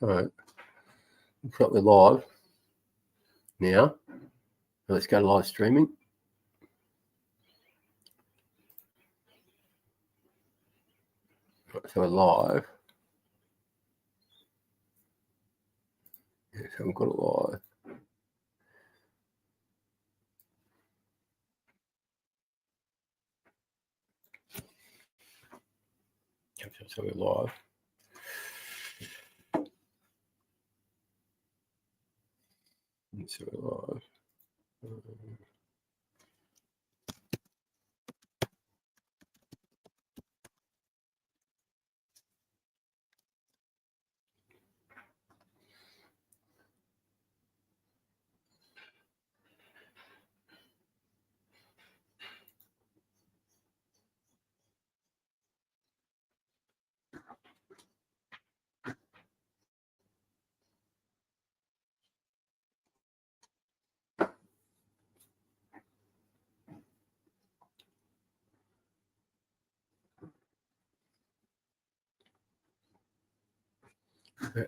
Alright. Looks like we're live now. Let's go to live streaming. So we're live. Yes, I've got it live. So we're live. So we're live. Okay.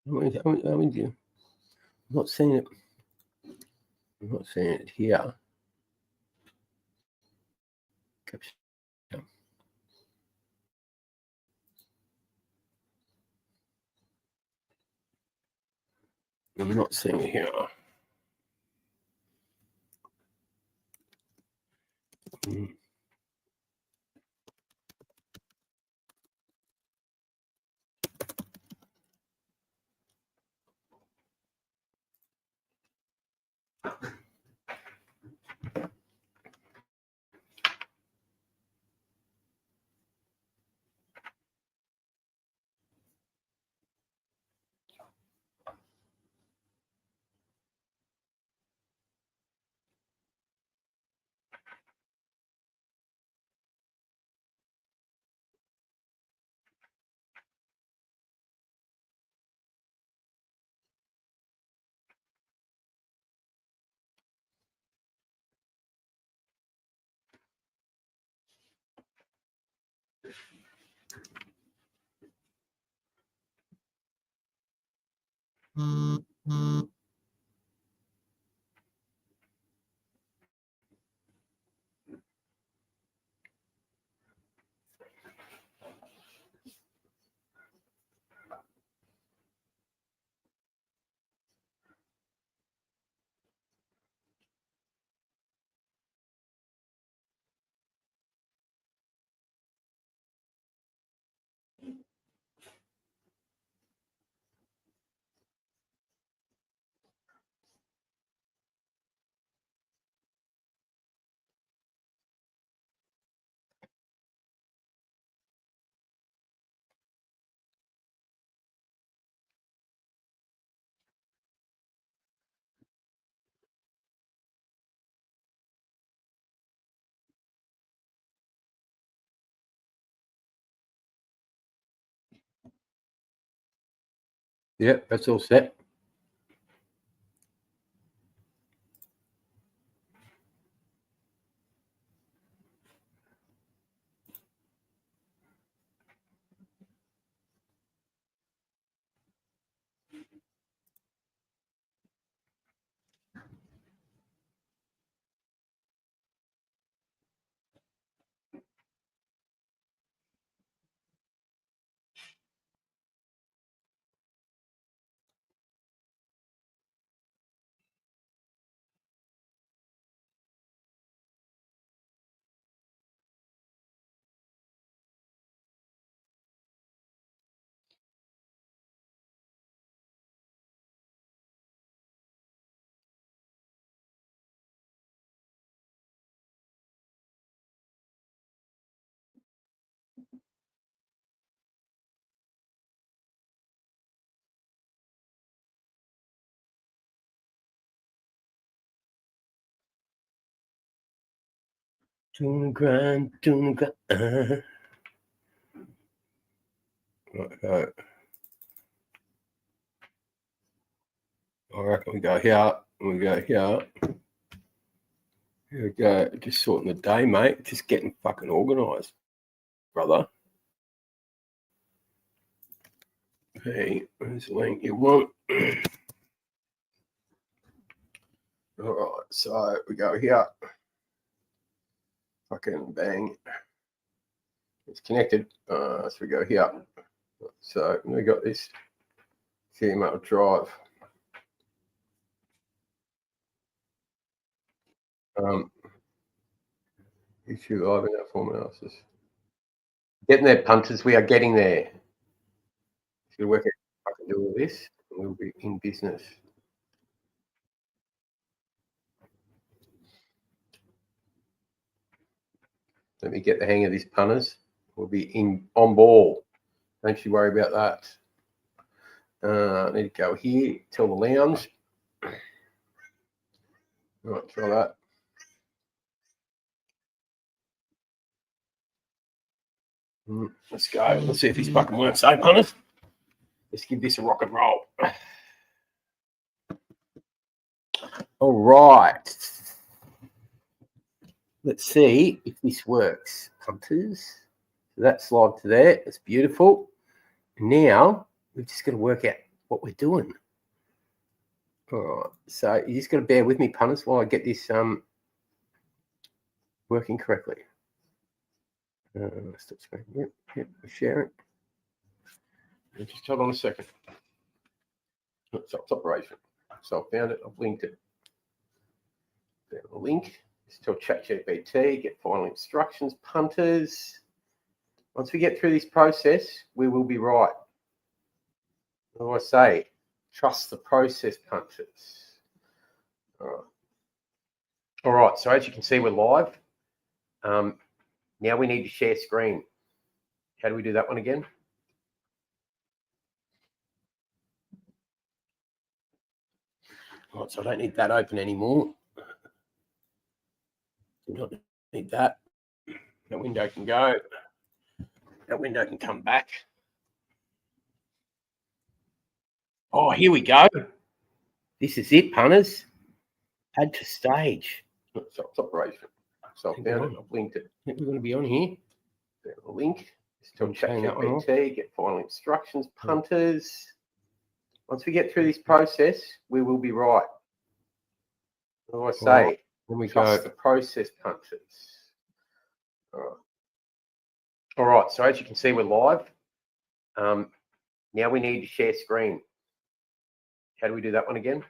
I'm not seeing it. I'm not seeing it here. I'm not seeing it here. Yep, that's all set. Doing the grind, doing the grind. Right, I reckon we go here. We go here. Here we go. Just sorting the day, mate. Just getting fucking organised, brother. Hey, where's the link you want? All right, so we go here. Fucking bang. It's connected. So we go here. So we got this female drive. Issue live in that form analysis. Getting there, punters. We are getting there. Should work out if I can do all this, and we'll be in business. Let me get the hang of this, punters. We'll be on ball. Don't you worry about that. I need to go here, tell the lounge. All right, try that. Let's go. Let's see if this fucking works. Hey, punters. Let's give this a rock and roll. All right. Let's see if this works, punters. So that's live to there. It's beautiful. Now we've just got to work out what we're doing. All right. So you just got to bear with me, punters, while I get this working correctly. Stop screen. Yep, we're sharing. Just hold on a second. So it's operation. So I found it. I've linked it. Found the link. Just tell ChatGPT, get final instructions, punters. Once we get through this process, we will be right. What do I say? Trust the process, punters. All right. So as you can see, we're live. Now we need to share screen. How do we do that one again? Right, so I don't need that open anymore. Do not need that. That window can go. That window can come back. Oh, here we go. This is it, punters. Add to stage. So it's operation. So I found it. I've linked it. I think we're going to be on here. There's a link. Just tell ChatGPT, get final instructions, punters. Once we get through this process, we will be right. What do I say? Right. Then we trust the process, punters. All right. So as you can see, we're live. Now we need to share screen. How do we do that one again?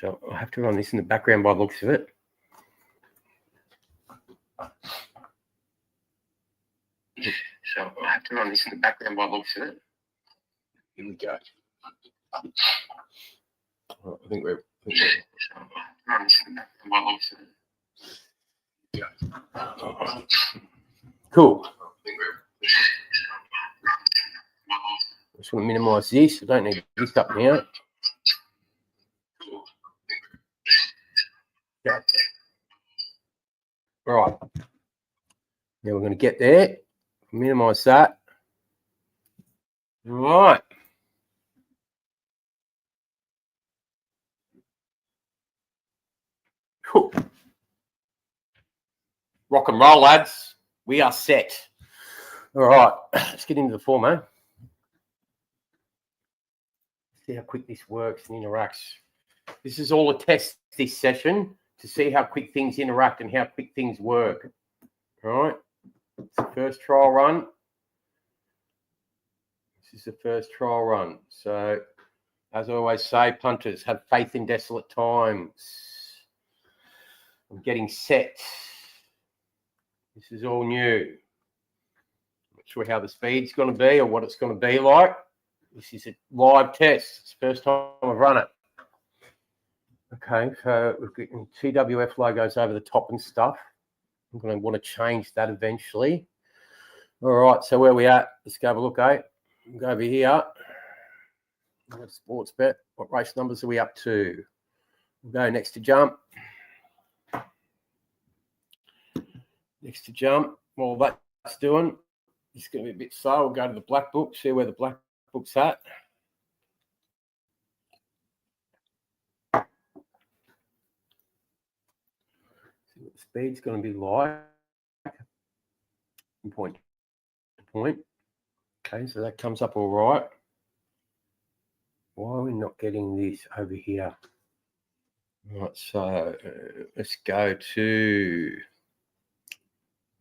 So I have to run this in the background by the looks of it. So I have to run this in the background by the looks of it. Here we go. I think we're cool. Just want to minimize this. I don't need this up now. Okay. Right. Now we're going to get there. Minimize that. Right. Cool. Rock and roll, lads. We are set. All right. Let's get into the form, eh? See how quick this works and interacts. This is all a test this session to see how quick things interact and how quick things work. All right. It's the first trial run. This is the first trial run. So, as I always say, punters, have faith in desolate times. I'm getting set. This is all new. Not sure how the speed's going to be or what it's going to be like. This is a live test. It's the first time I've run it. Okay, so we've got TWF logos over the top and stuff. I'm going to want to change that eventually. All right, so where are we at? Let's go have a look, eh? We'll go over here. We've got sports bet. What race numbers are we up to? We'll go next to jump. Next to jump. While that's doing, it's going to be a bit slow. We'll go to the black book, see where the black book's at. See what the speed's going to be like. Point to point. Okay, so that comes up all right. Why are we not getting this over here? Right, so let's go to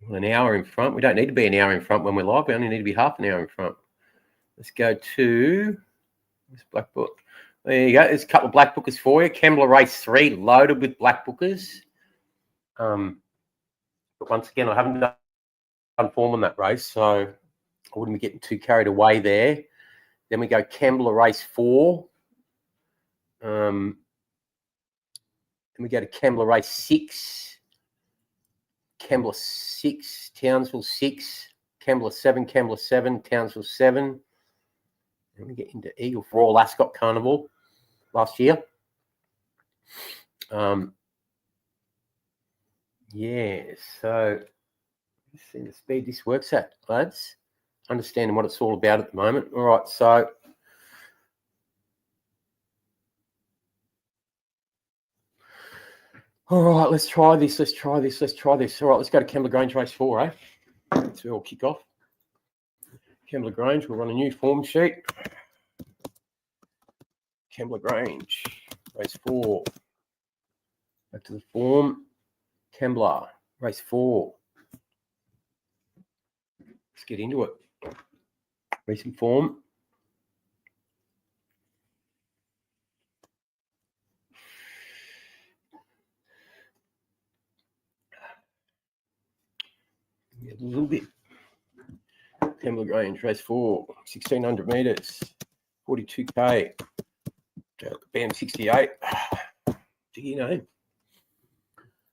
an hour in front. We don't need to be an hour in front when we're live. We only need to be half an hour in front. Let's go to this black book. There you go. There's a couple of black bookers for you. Kembla race 3 loaded with black bookers. But once again, I haven't done form on that race, so I wouldn't be getting too carried away there. Then we go Kembla race 4. Then we go to Kembla race 6. Kembla 6, Townsville 6, Kembla 7, Townsville 7. Then we get into Eagle for Royal Ascot Carnival last year. Yeah, so let's see the speed this works at, lads. Understanding what it's all about at the moment. All right, so all right, let's try this. All right, let's go to Kembla Grange race 4, eh? So we'll kick off. Kembla Grange, we'll run a new form sheet. Kembla Grange, race 4. Back to the form. Kembla, race 4. Let's get into it. Recent form. A little bit. Kembla Grange, race 4, 1,600 metres, 42k. BM 68. Do you know?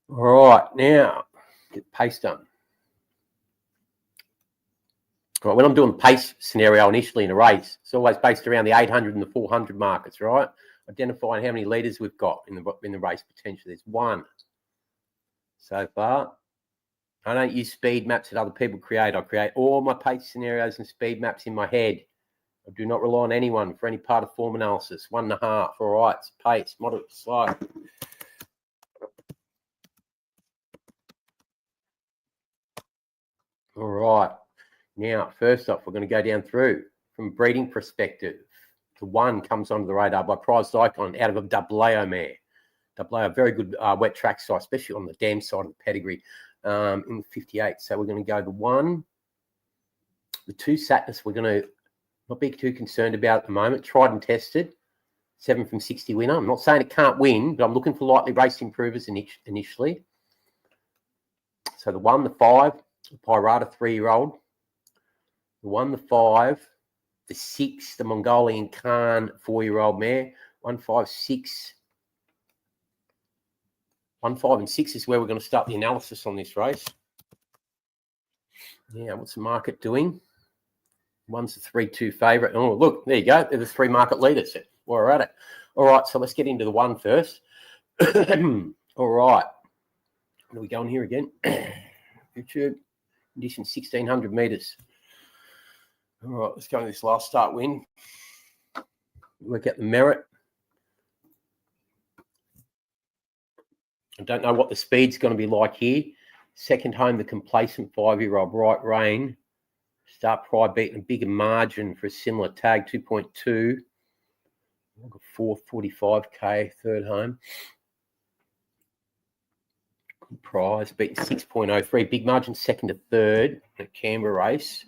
All right, now get the pace done. All right, when I'm doing the pace scenario initially in a race, it's always based around the 800 and the 400 markets, right? Identifying how many litres we've got in the race potentially. There's 1 so far. I don't use speed maps that other people create. I create all my pace scenarios and speed maps in my head. I do not rely on anyone for any part of form analysis. 1.5. All right, it's pace, moderate, slow. All right. Now, first off, we're going to go down through from a breeding perspective. The 1 comes onto the radar by Prized Icon out of a Double mare. Double a very good wet track side, especially on the dam side of the pedigree in the 58. So we're going to go the 1. The 2 Satnus, we're going to not be too concerned about at the moment. Tried and tested. 7 from 60 winner. I'm not saying it can't win, but I'm looking for lightly raced improvers initially. So the 1, the 5, the Pirata 3-year-old. The 1, the 5, the 6, the Mongolian Khan 4-year-old mare. 156. 1, 5, and 6 is where we're going to start the analysis on this race. Yeah, what's the market doing? One's the 3-2 favourite. Oh, look, there you go. They're the 3 market leaders. We're at it. All right, so let's get into the 1 first. All right. Where are we going here again? YouTube. Condition 1,600 metres. All right, let's go to this last start win. Work out the merit. I don't know what the speed's going to be like here. Second home, the complacent 5-year-old Bright Rain. Start prior beating a bigger margin for a similar tag, 2.2. 445k, third home. Good prize, beating 6.03. Big margin, second to third in a Canberra race.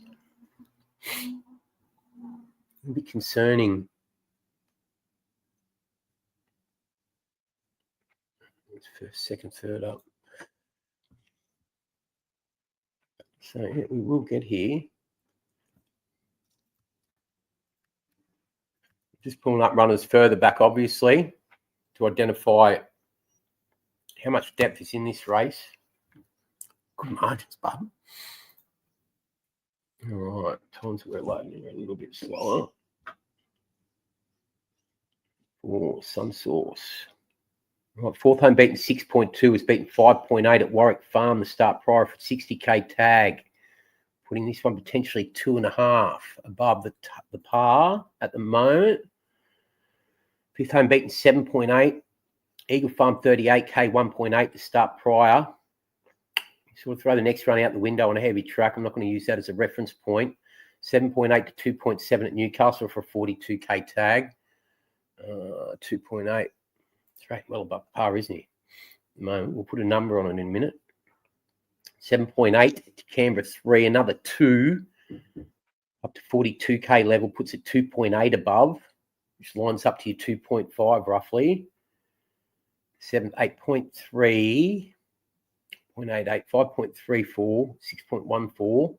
A bit concerning. First, second, third up. So yeah, we will get here. Just pulling up runners further back, obviously, to identify how much depth is in this race. Good margins, bud. All right, times we're loading a little bit slower. For some source. Right, fourth home beaten 6.2 was beaten 5.8 at Warwick Farm, the start prior for 60k tag. Putting this one potentially 2.5 above the par at the moment. Fifth home beaten 7.8. Eagle Farm 38k 1.8 to start prior. So we'll throw the next run out the window on a heavy track. I'm not going to use that as a reference point. 7.8 to 2.7 at Newcastle for a 42k tag. 2.8. It's right well above par, isn't he? At the moment, we'll put a number on it in a minute. 7.8 to Canberra 3, another 2 up to 42k level, puts it 2.8 above, which lines up to your 2.5 roughly. 8.3, 0.88, 5.34, 6.14,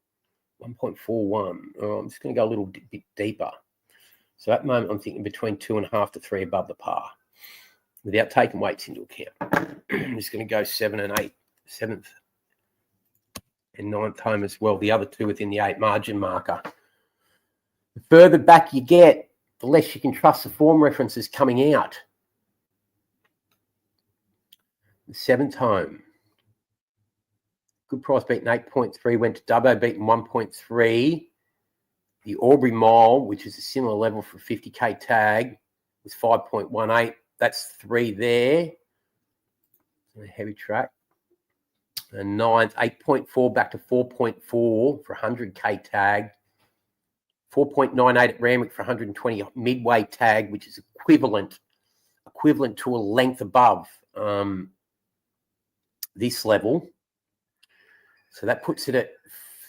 1.41. I'm just going to go a little bit deeper. So at the moment, I'm thinking between 2.5 to 3 above the par, without taking weights into account. I'm just going to go 7 and 8, 7th and 9th home as well. The other 2 within the 8 margin marker. The further back you get, the less you can trust the form references coming out. The 7th home. Good price beaten 8.3, went to Dubbo beaten 1.3. The Aubrey Mile, which is a similar level for 50k tag, was 5.18. That's 3 there. A heavy track. And 9th, 8.4 back to 4.4 for 100k tag. 4.98 at Randwick for 120 midway tag, which is equivalent to a length above this level. So that puts it at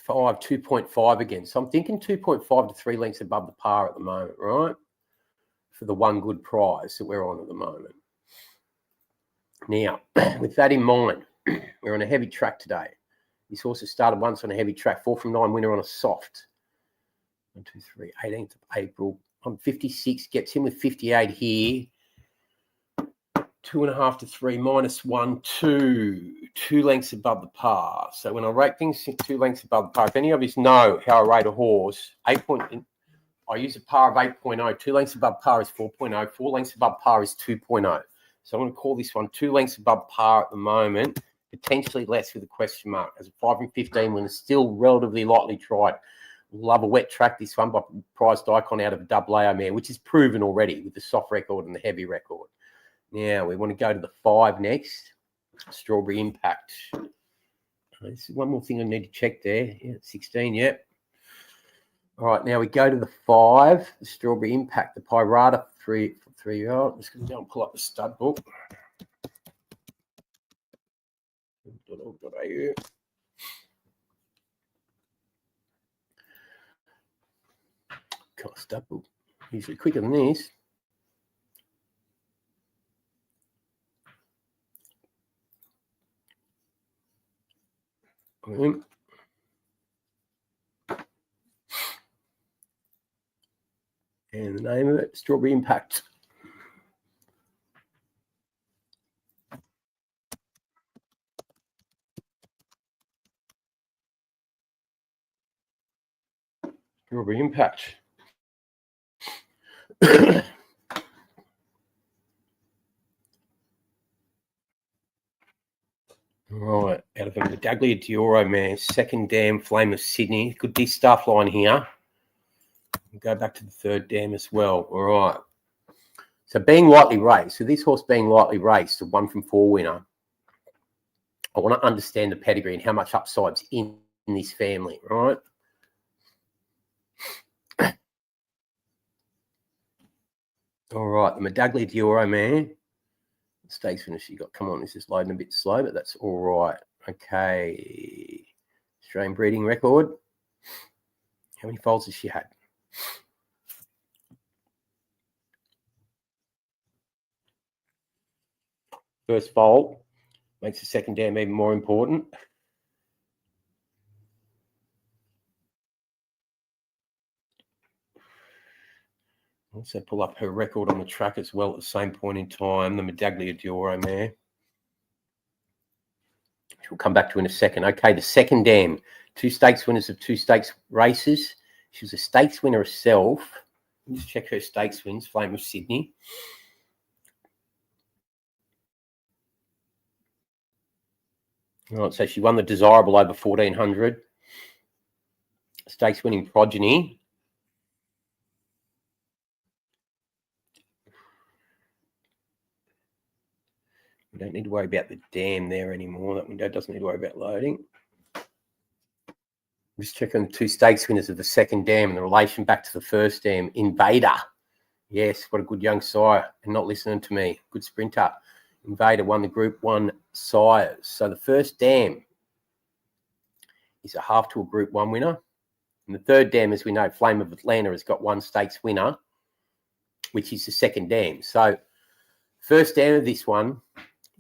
2.5 again. So I'm thinking 2.5 to 3 lengths above the par at the moment, right? For the one good prize that we're on at the moment. Now, with that in mind, we're on a heavy track today. This horse has started once on a heavy track, 4 from 9 winner on a soft. 1, 2, 3, 18th of April. On 56, gets him with 58 here. 2.5 to 3, -1, 2. 2 lengths above the par. So when I rate things 2 lengths above the par, if any of you know how I rate a horse, I use a par of 8.0. 2 lengths above par is 4.0. 4 lengths above par is 2.0. So I'm going to call this one 2 lengths above par at the moment, potentially less with a question mark. As a 5 and 15 winner, still relatively lightly tried. Love a wet track, this one, by prized icon out of a double A mare, which is proven already with the soft record and the heavy record. Now, we want to go to the 5 next. Strawberry Impact. This is one more thing I need to check there. Yeah, 16, yeah. All right, now we go to the 5, the Strawberry Impact, the Pirata 3-year-old. I'm just going to go and pull up the stud book. God, stud book. Usually quicker than this. And the name of it, Strawberry Impact. Strawberry Impact. Right, out of the Medaglia d'Oro, man. Second dam, Flame of Sydney. Good D stuff line here. Go back to the third dam as well. All right. So being lightly raced. So this horse being lightly raced, a 1 from 4 winner. I want to understand the pedigree and how much upside's in this family, right? All right, the Medaglia d'Oro, man. Stakes finish you got. Come on, this is loading a bit slow, but that's all right. Okay. Australian breeding record. How many foals has she had? First foal makes the second dam even more important. Also pull up her record on the track as well at the same point in time, the Medaglia d'Oro mare. Which we'll come back to in a second. Okay, the second dam. 2 stakes winners of 2 stakes races. She was a stakes winner herself. Let's check her stakes wins. Flame of Sydney. All right, so she won the Desirable over 1400. Stakes winning Progeny. We don't need to worry about the dam there anymore. That window doesn't need to worry about loading. Just checking the 2 stakes winners of the second dam and the relation back to the first dam. Invader. Yes, what a good young sire. And not listening to me. Good sprinter. Invader won the Group 1 sires. So the first dam is a half to a Group 1 winner. And the third dam, as we know, Flame of Atlanta has got 1 stakes winner, which is the second dam. So first dam of this one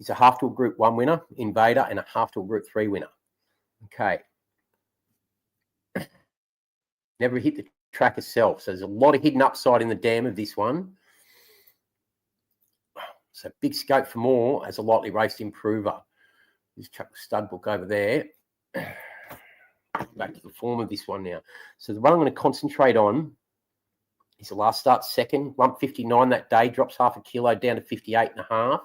is a half to a Group 1 winner, Invader, and a half to a Group 3 winner. Okay. Never hit the track itself. So there's a lot of hidden upside in the dam of this one. So big scope for more as a lightly raced improver. Just chuck the stud book over there. Back to the form of this one now. So the one I'm going to concentrate on is the last start second. Lump 59 that day, drops half a kilo down to 58.5.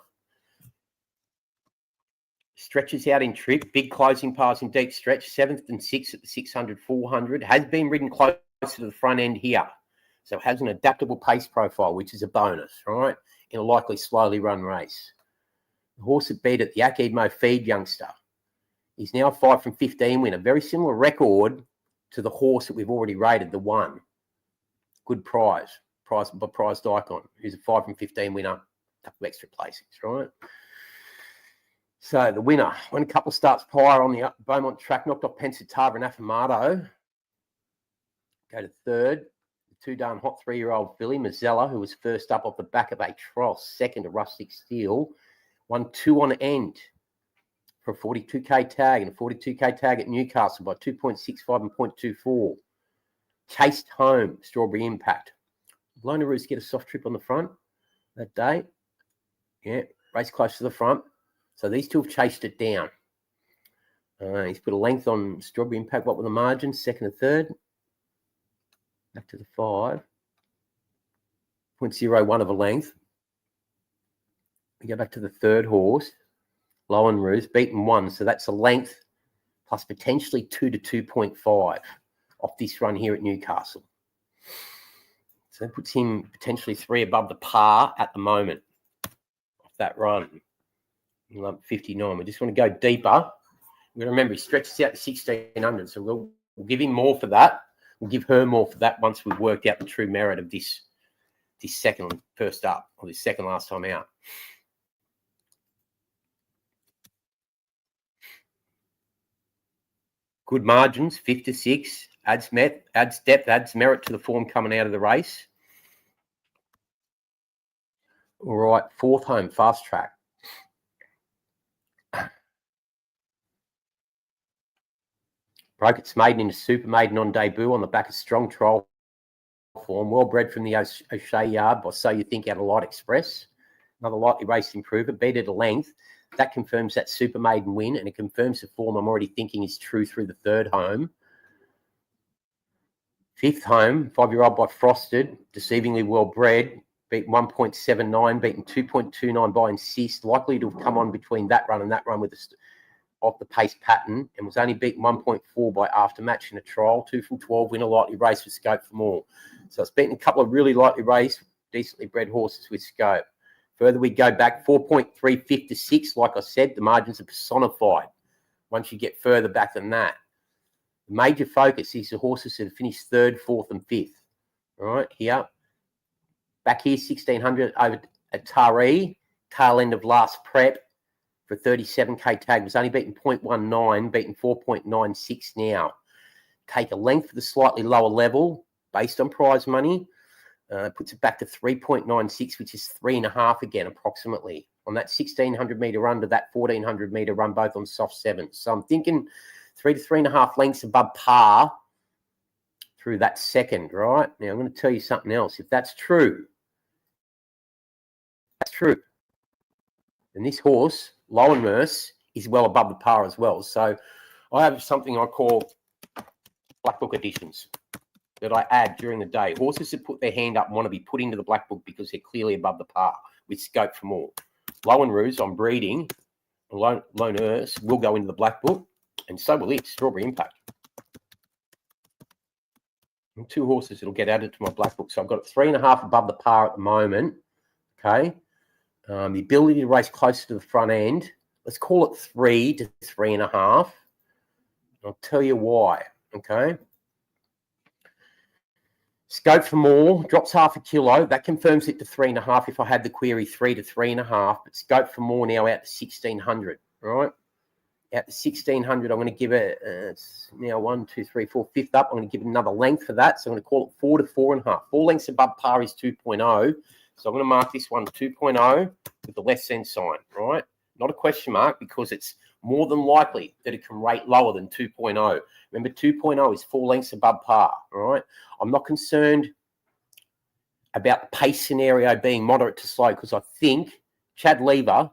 Stretches out in trip, big closing pass in deep stretch, 7th and 6th at the 600, 400. Has been ridden close to the front end here. So it has an adaptable pace profile, which is a bonus, right? In a likely slowly run race. The horse that beat it, the Akidmo Feed youngster, is now a 5 from 15 winner. Very similar record to the horse that we've already rated, the 1. Good prize prized icon, who's a 5 from 15 winner, a couple of extra placings, right? So the winner, won a couple of starts prior on the Beaumont track, knocked off Pensatava and Affirmato. Go to third. The 2 darn hot 3-year-old filly, Mazzella, who was first up off the back of a Tross, second to Rustic Steel, won 2 on end for a 42k tag and a 42k tag at Newcastle by 2.65 and 0.24. Chased home, Strawberry Impact. Lona Roos get a soft trip on the front that day. Yeah, race close to the front. So these two have chased it down. He's put a length on Strawberry Impact. What were the margins? Second and third. Back to the 5. 0.01 of a length. We go back to the third horse. Low and Roos, beaten 1. So that's a length plus potentially 2 to 2.5 off this run here at Newcastle. So that puts him potentially 3 above the par at the moment off that run. 59. We just want to go deeper. We're going to remember he stretches out to 1600, so we'll give him more for that. We'll give her more for that once we've worked out the true merit of this second first up, or this second last time out. Good margins, 5 to 6, adds depth, adds merit to the form coming out of the race. All right, 4th home, Fast Track. Broke its maiden into super maiden on debut on the back of strong trial form. Well bred from the O'Shea yard by So You Think out of Light Express. Another lightly raced improver, beat at a length. That confirms that super maiden win, and it confirms the form I'm already thinking is true through the third home. Fifth home, 5-year-old by Frosted, deceivingly well bred, beaten 1.79, beaten 2.29 by Insist, likely to have come on between that run and that run with off the pace pattern, and was only beaten 1.4 by Aftermatch in a trial. 2 from 12, win a lightly race with scope for more. So it's beaten a couple of really lightly raced, decently bred horses with scope. Further we go back, 4.3, 5 to 6, like I said, the margins are personified once you get further back than that. The major focus is the horses that have finished 3rd, 4th and 5th. All right, here. Back here, 1,600 over at Taree, tail end of last prep for 37k tag. Was only beaten 0.19, beaten 4.96 now. Take a length for the slightly lower level based on prize money. Puts it back to 3.96, which is 3.5 again, approximately, on that 1,600 metre run to that 1,400 metre run, both on soft sevens. So I'm thinking 3 to 3.5 lengths above par through that second, right? Now, I'm going to tell you something else. If that's true, then this horse, Lowenmerce, is well above the par as well. So I have something I call black book additions that I add during the day. Horses that put their hand up and want to be put into the black book because they're clearly above the par with scope for more. Lowenmerce, I'm breeding, Lowenmerce will go into the black book, and so will it, Strawberry Impact. And 2 horses that'll get added to my black book. So I've got 3.5 above the par at the moment. Okay. The ability to race closer to the front end. Let's call it 3 to 3.5. I'll tell you why. Okay. Scope for more, drops 0.5 kilo. That confirms it to 3.5 if I had the query 3 to 3.5. But scope for more now out to 1,600. Right. At the 1,600, I'm going to give it, it's now 1, 2, 3, 4, fifth up. I'm going to give it another length for that. So I'm going to call it 4 to 4.5. 4 lengths above par is 2.0. So I'm going to mark this one 2.0 with the less than sign, right? Not a question mark, because it's more than likely that it can rate lower than 2.0. Remember, 2.0 is 4 lengths above par, all right? I'm not concerned about the pace scenario being moderate to slow, because I think Chad Lever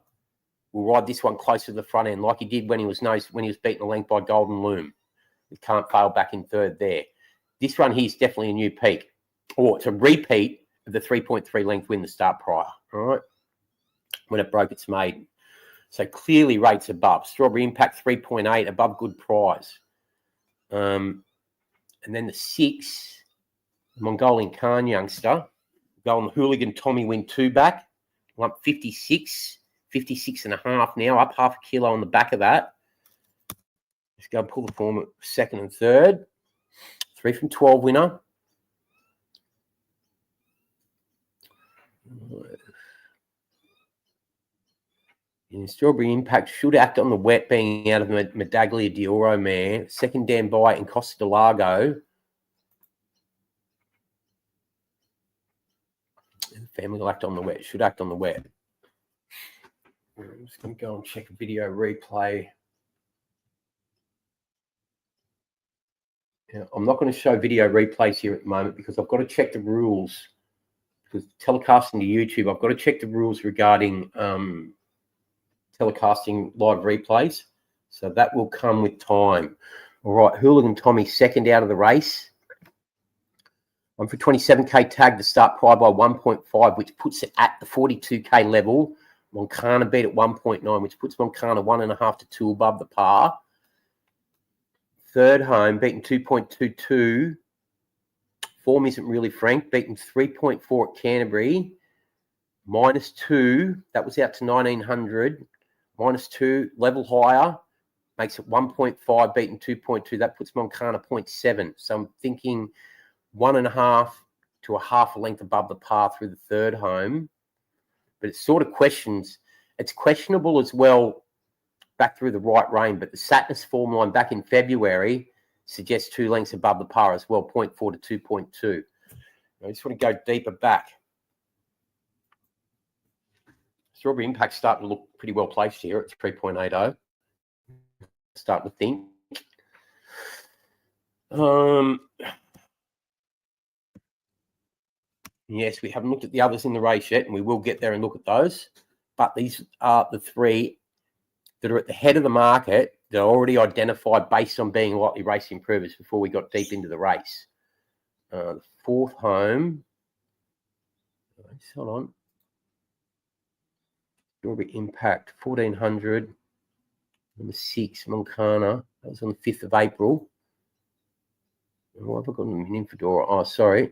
will ride this one closer to the front end, like he did when he was beaten a length by Golden Loom. He can't fail back in 3rd there. This one here is definitely a new peak, or it's a repeat of the 3.3 length win the start prior, all right, when it broke its maiden. So clearly rates above. Strawberry Impact 3.8, above good prize. And then the 6, Mongolian Khan youngster, going Hooligan Tommy win 2 back. I'm up 56 and a half now, up 0.5 kilo on the back of that. Let's go and pull the form at 2nd and 3rd. 3 from 12 winner. And Strawberry Impact should act on the wet being out of the Medaglia d'Oro mare. Second Dan by in Costa del Lago. And the family will act on the wet. Should act on the wet. I'm just going to go and check a video replay. Now, I'm not going to show video replays here at the moment because I've got to check the rules. Because telecasting to YouTube, I've got to check the rules regarding telecasting live replays. So that will come with time. All right, Hooligan Tommy, 2nd out of the race. I'm for 27k tag to start prior by 1.5, which puts it at the 42k level. Moncana beat at 1.9, which puts Moncana 1.5 to 2 above the par. 3rd home, beaten 2.22. Form isn't really frank. Beaten 3.4 at Canterbury. -2. That was out to 1,900. -2. Level higher. Makes it 1.5. Beaten 2.2. That puts Moncana 0.7. So I'm thinking 1.5 to a half a length above the par through the 3rd home. But it's sort of questions. It's questionable as well back through the right rein. But the Satnus form line back in February suggests 2 lengths above the par as well, 0.4 to 2.2. I just want to go deeper back. Strawberry Impact's starting to look pretty well placed here at 3.80. Starting to think. Yes, we haven't looked at the others in the race yet, and we will get there and look at those. But these are the 3 that are at the head of the market that are already identified based on being likely race improvers before we got deep into the race. The fourth home. Hold on. Strawberry Impact, 1400. Number 6, Moncana. That was on the 5th of April. Oh, have I got them in Fedora? Oh, sorry.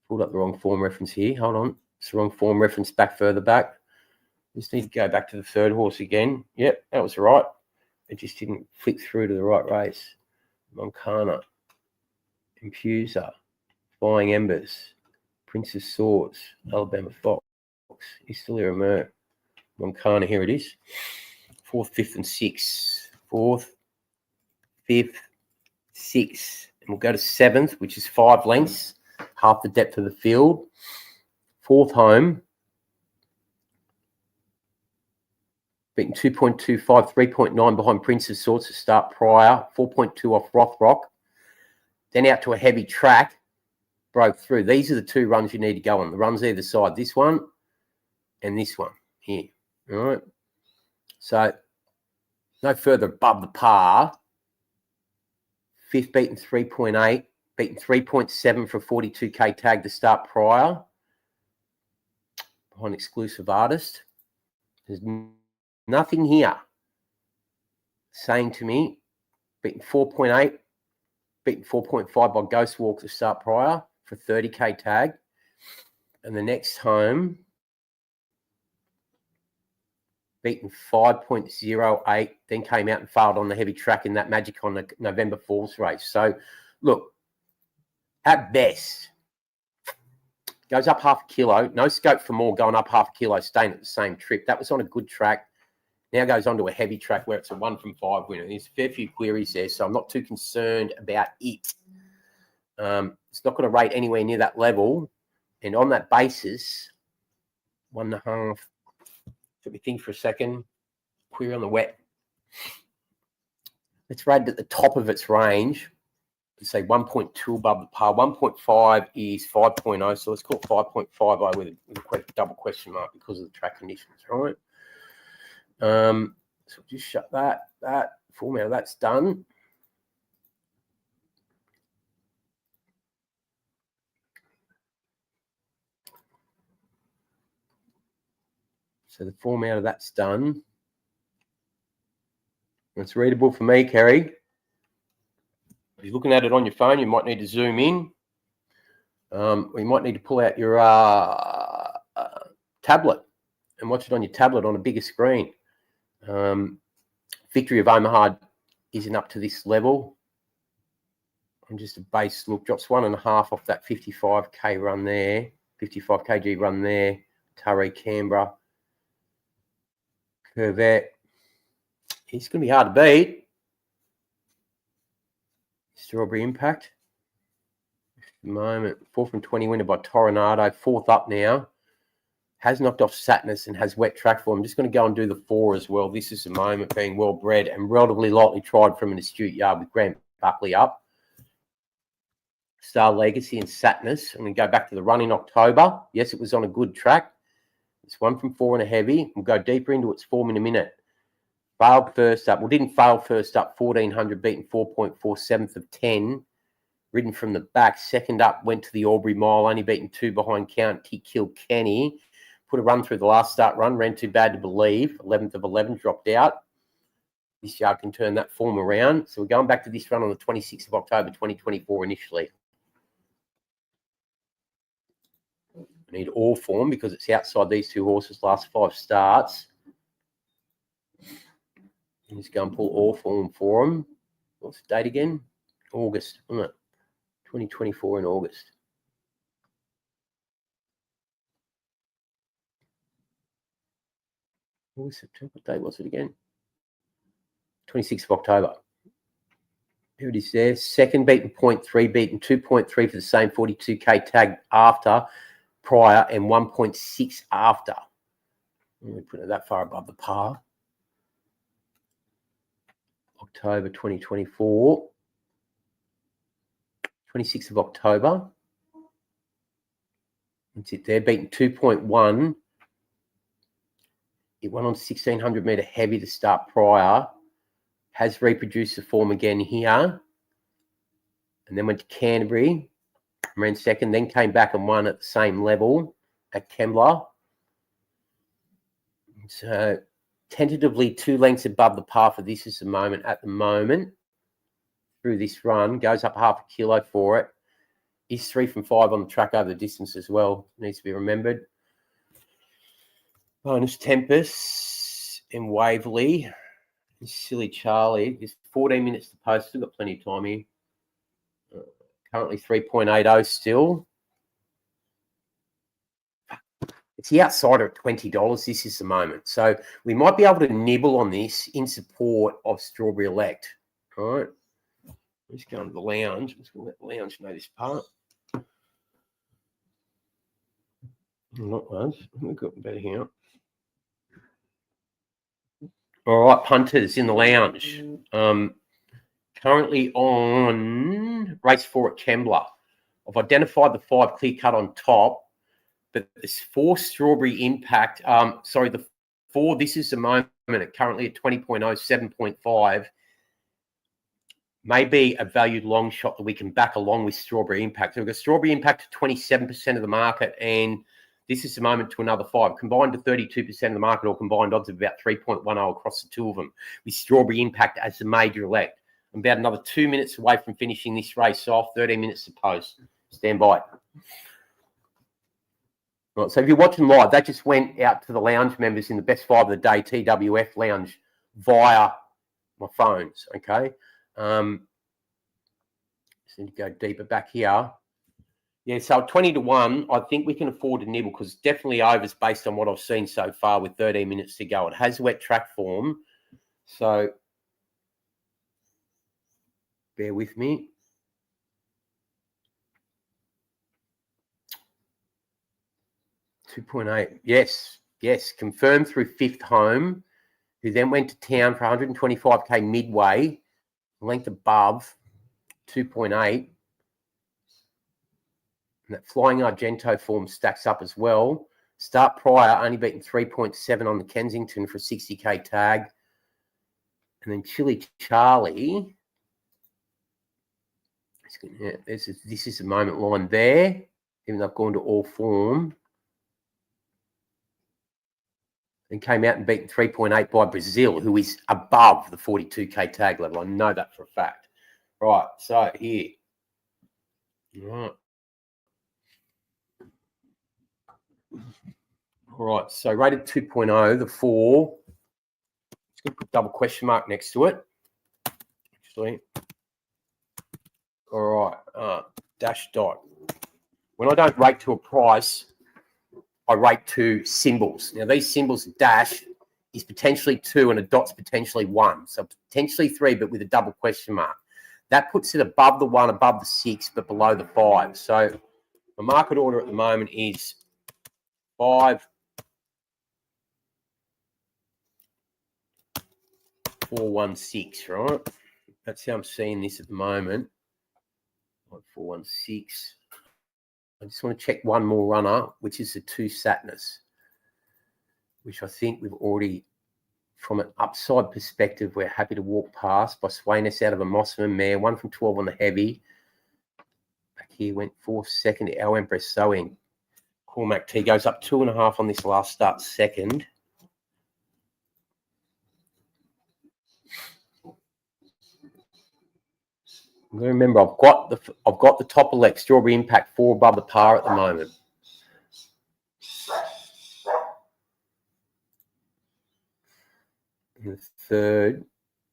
Pulled up the wrong form reference here. Hold on. It's the wrong form reference back further back. Just need to go back to the third horse again. Yep, that was right. It just didn't flick through to the right race. Moncana. Infuser. Flying Embers. Prince of Swords. Alabama Fox. Easterly Mer. Moncana, here it is. 4th, 5th, and 6th. 4th, 5th, 6th. And we'll go to 7th, which is 5 lengths, half the depth of the field. 4th home. Beaten 2.25, 3.9 behind Prince of Swords to start prior. 4.2 off Rothrock. Then out to a heavy track. Broke through. These are the 2 runs you need to go on. The runs either side. This one and this one here. All right. So no further above the par. 5th beaten 3.8. Beaten 3.7 for a 42K tag to start prior. Behind Exclusive Artist. There's nothing here saying to me, beaten 4.8, beaten 4.5 by Ghost Walk to start prior for 30K tag. And the next home, beaten 5.08, then came out and failed on the heavy track in that Magic on the November 4th race. So, look, at best, goes up half a kilo. No scope for more, going up half a kilo, staying at the same trip. That was on a good track. Now goes on to a heavy track where it's a 1 from 5 winner. There's a fair few queries there, so I'm not too concerned about it. It's not going to rate anywhere near that level. And on that basis, 1.5. Let me think for a second. Query on the wet. It's rated at the top of its range. Let's say 1.2 above the par. 1.5 is 5.0. So let's call it 5.50 with a double question mark because of the track conditions, right? So just shut that form out. That's done. So the form out of that's done. It's readable for me, Kerry. If you're looking at it on your phone, you might need to zoom in. Or you might need to pull out your tablet and watch it on your tablet on a bigger screen. Victory of Omaha isn't up to this level. And just a base look, drops 1.5 off that 55k run there, 55 kg run there. Taree Canberra. Corvette. He's going to be hard to beat. Strawberry Impact. At the moment, 4 from 20 winner by Toronado. 4th up now. Has knocked off Satnus and has wet track form. I'm just going to go and do the 4 as well. This is the moment, being well bred and relatively lightly tried from an astute yard with Grant Buckley up. Star Legacy and Satnus. I'm going to go back to the run in October. Yes, it was on a good track. It's 1 from 4 and a heavy. We'll go deeper into its form in a minute. Failed first up. Well, didn't fail first up. 1400, beaten 4.4, 7th of 10. Ridden from the back. Second up, went to the Albury Mile. Only beaten 2 behind County Kilkenny. Put a run through the last start run. Ran too bad to believe. 11th of 11, dropped out. This yard can turn that form around. So we're going back to this run on the 26th of October, 2024 initially. I need all form because it's outside these 2 horses' last 5 starts. And just go and pull all form for them. What's the date again? August, isn't it? 2024 in August. August, September. What date was it again? 26th of October. Here it is there. Second beaten 0.3, beaten 2.3 for the same 42k tag after, prior, and 1.6 after. Let me put it that far above the par. October 2024. 26th of October. That's it there. Beaten 2.1. It went on 1600 metre heavy to start prior. Has reproduced the form again here. And then went to Canterbury. ran second, then came back and won at the same level at Kembla. So tentatively 2 lengths above the par for This Is the Moment at the moment. Through this run, goes up half a kilo for it. He's 3 from 5 on the track over the distance as well. Needs to be remembered. Bonus Tempest and Waverley. And Silly Charlie. There's 14 minutes to post. Still got plenty of time here. Currently 3.80 still. It's the outsider at $20. This Is the Moment. So we might be able to nibble on this in support of Strawberry Elect. All right. Let's go into the lounge. I'm just going to let the lounge know this part. Not much. We've got better here. All right, punters in the lounge. Currently on race 4 at Kembla. I've identified the 5 clear cut on top, but there's 4 Strawberry Impact. The 4 This Is the Moment currently at 20.0, 7.5. Maybe a valued long shot that we can back along with Strawberry Impact. So we've got Strawberry Impact to 27% of the market, and This Is the Moment to another 5, combined to 32% of the market, or combined odds of about 3.10 across the 2 of them, with Strawberry Impact as the major elect. I'm about another 2 minutes away from finishing this race off, 13 minutes to post. Stand by. Right, so if you're watching live, that just went out to the lounge members in the best 5 of the day, TWF lounge, via my phones, okay? Just need to go deeper back here. Yeah, so 20 to 1, I think we can afford to nibble because definitely overs based on what I've seen so far with 13 minutes to go. It has wet track form, so bear with me. $2.8. Yes. Confirmed through 5th home, who then went to town for 125k midway, length above 2.8. And that Flying Argento form stacks up as well. Start prior, only beaten 3.7 on the Kensington for a 60k tag. And then Chili Charlie. This is the moment line there, even though I've gone to all form. And came out and beaten 3.8 by Brazil, who is above the 42k tag level. I know that for a fact. Right, so here. All right, so rated 2.0, the 4. Just going to put double question mark next to it. Actually. All right, dash dot. When I don't rate to a price, I rate to symbols. Now, these symbols, dash is potentially 2 and a dot's potentially 1. So potentially 3, but with a double question mark. That puts it above the 1, above the 6, but below the 5. So my market order at the moment is 5, 4, 1, 6, right? That's how I'm seeing this at the moment. 5, 4, 1, 6. I just want to check one more runner, which is the 2 Satnus, which I think we've already, from an upside perspective, we're happy to walk past by swaying us out of a Mossman mare, 1 from 12 on the heavy. Back here went 4th, second, Our Empress Sewing. Cormac T goes up 2.5 on this last start, second. Remember, I've got the top elect Strawberry Impact 4 above the par at the moment. And the 3rd,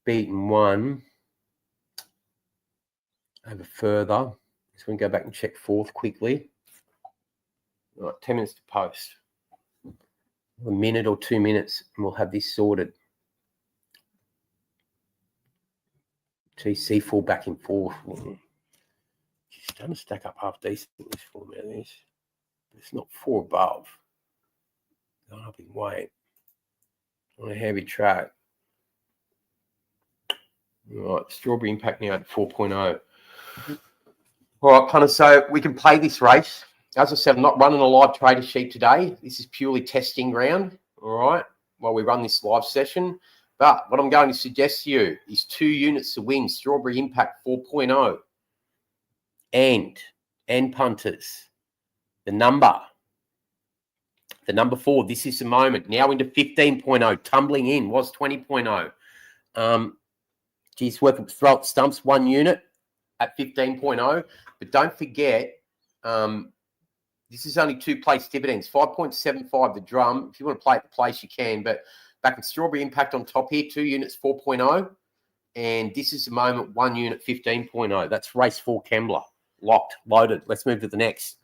beaten 1 over further. Just going to go back and check 4th quickly. All right, 10 minutes to post. A minute or 2 minutes, and we'll have this sorted. TC fall back and forth. She's starting to stack up half decent in this form out of this. It's not 4 above. Going up in weight on a heavy track. All right, Strawberry Impact now at 4.0. All right, Punter, so we can play this race. As I said, I'm not running a live trader sheet today. This is purely testing ground, all right, while we run this live session. But what I'm going to suggest to you is 2 units to win, Strawberry Impact 4.0 and and punters. The number 4, this is the moment. Now into 15.0, tumbling in, was 20.0. Geez, working with throw up stumps, 1 unit at 15.0. But don't forget, this is only 2 place dividends, 5.75 the drum. If you want to play at the place, you can. But back in Strawberry Impact on top here, 2 units, 4.0. And this is the moment, 1 unit, 15.0. That's race 4 Kembla. Locked, loaded. Let's move to the next.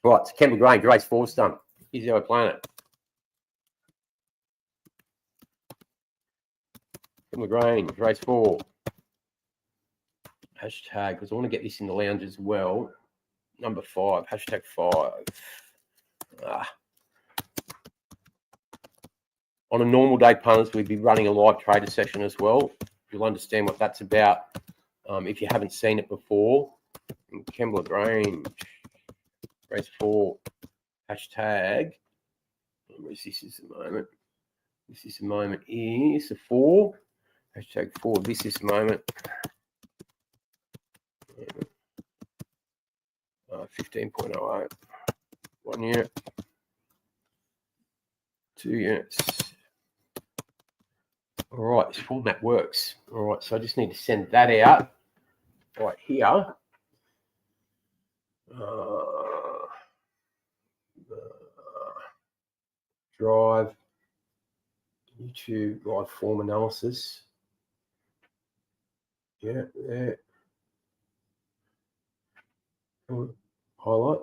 Right, so Kembla Grange, race 4's done. Here's how we're playing it. Kembla Grange, race 4. Hashtag, because I want to get this in the lounge as well. Number 5, hashtag 5. On a normal day, punters, we'd be running a live trader session as well. You'll understand what that's about if you haven't seen it before. Kembla Grange, race 4, hashtag. This is the moment. This is the moment. Is the 4, hashtag 4. This is the moment. 15.08. 1 unit. 2 units. All right, this format works. All right, so I just need to send that out right here. Drive, YouTube, live form analysis. Yeah, there. Highlight.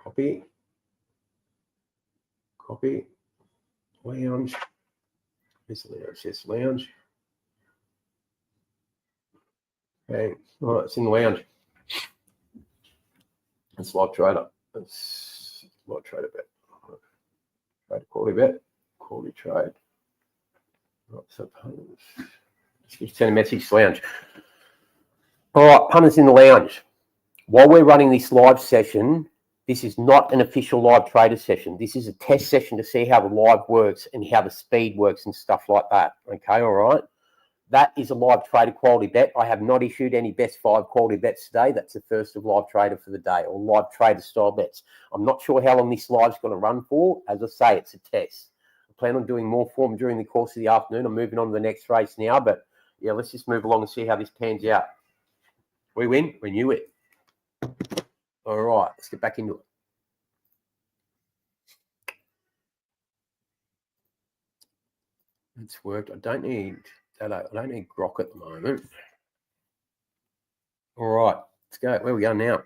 Copy. Copy. Lounge. This lounge. Yes, lounge. Okay. All right, it's in the lounge. It's live trader. It's live trader bet. Trade quality bet. Quality trade. Right, so punters. Just send a message to lounge. All right, punters in the lounge. While we're running this live session, this is not an official live trader session. This is a test session to see how the live works and how the speed works and stuff like that. Okay, all right. That is a live trader quality bet. I have not issued any best 5 quality bets today. That's the first of live trader for the day, or live trader style bets. I'm not sure how long this live's going to run for. As I say, it's a test. I plan on doing more form during the course of the afternoon. I'm moving on to the next race now, but yeah, let's just move along and see how this pans out. We win, we knew it. All right, let's get back into it. It's worked. I don't need grok at the moment. All right, let's go. Where we go now?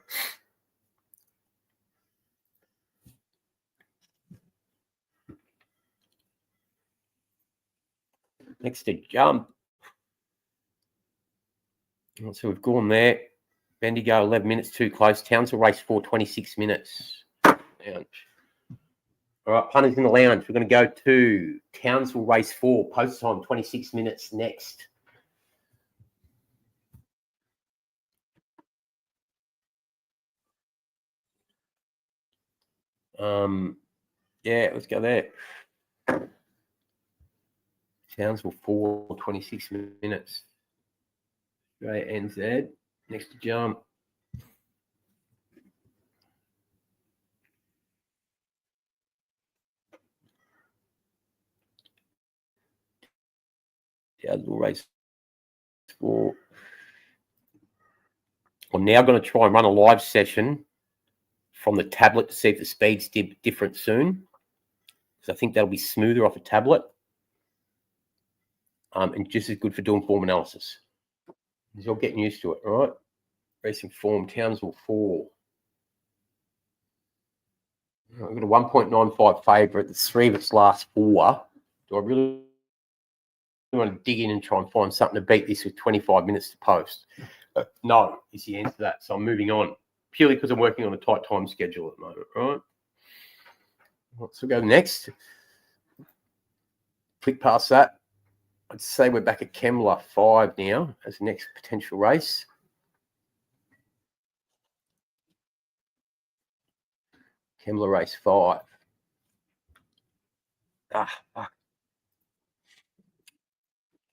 Next to jump. So we've gone there. Bendigo, 11 minutes too close. Townsville race 4, 26 minutes. Lounge. All right, punters in the lounge. We're going to go to Townsville race 4. Post time, 26 minutes next. Yeah, let's go there. Townsville 4, 26 minutes. Great, NZ. Next to jump. Townsville race 4. I'm now going to try and run a live session from the tablet to see if the speed's different soon. Because I think that'll be smoother off a tablet. And just as good for doing form analysis. You're getting used to it, all right? Racing form, Townsville 4. I've got a 1.95 favourite. The 3 of its last 4. Do I really want to dig in and try and find something to beat this with 25 minutes to post? No, is the answer to that. So I'm moving on, purely because I'm working on a tight time schedule at the moment, right? So we'll go next. Click past that. I'd say we're back at Kembla 5 now as the next potential race. Kembla race 5. Fuck.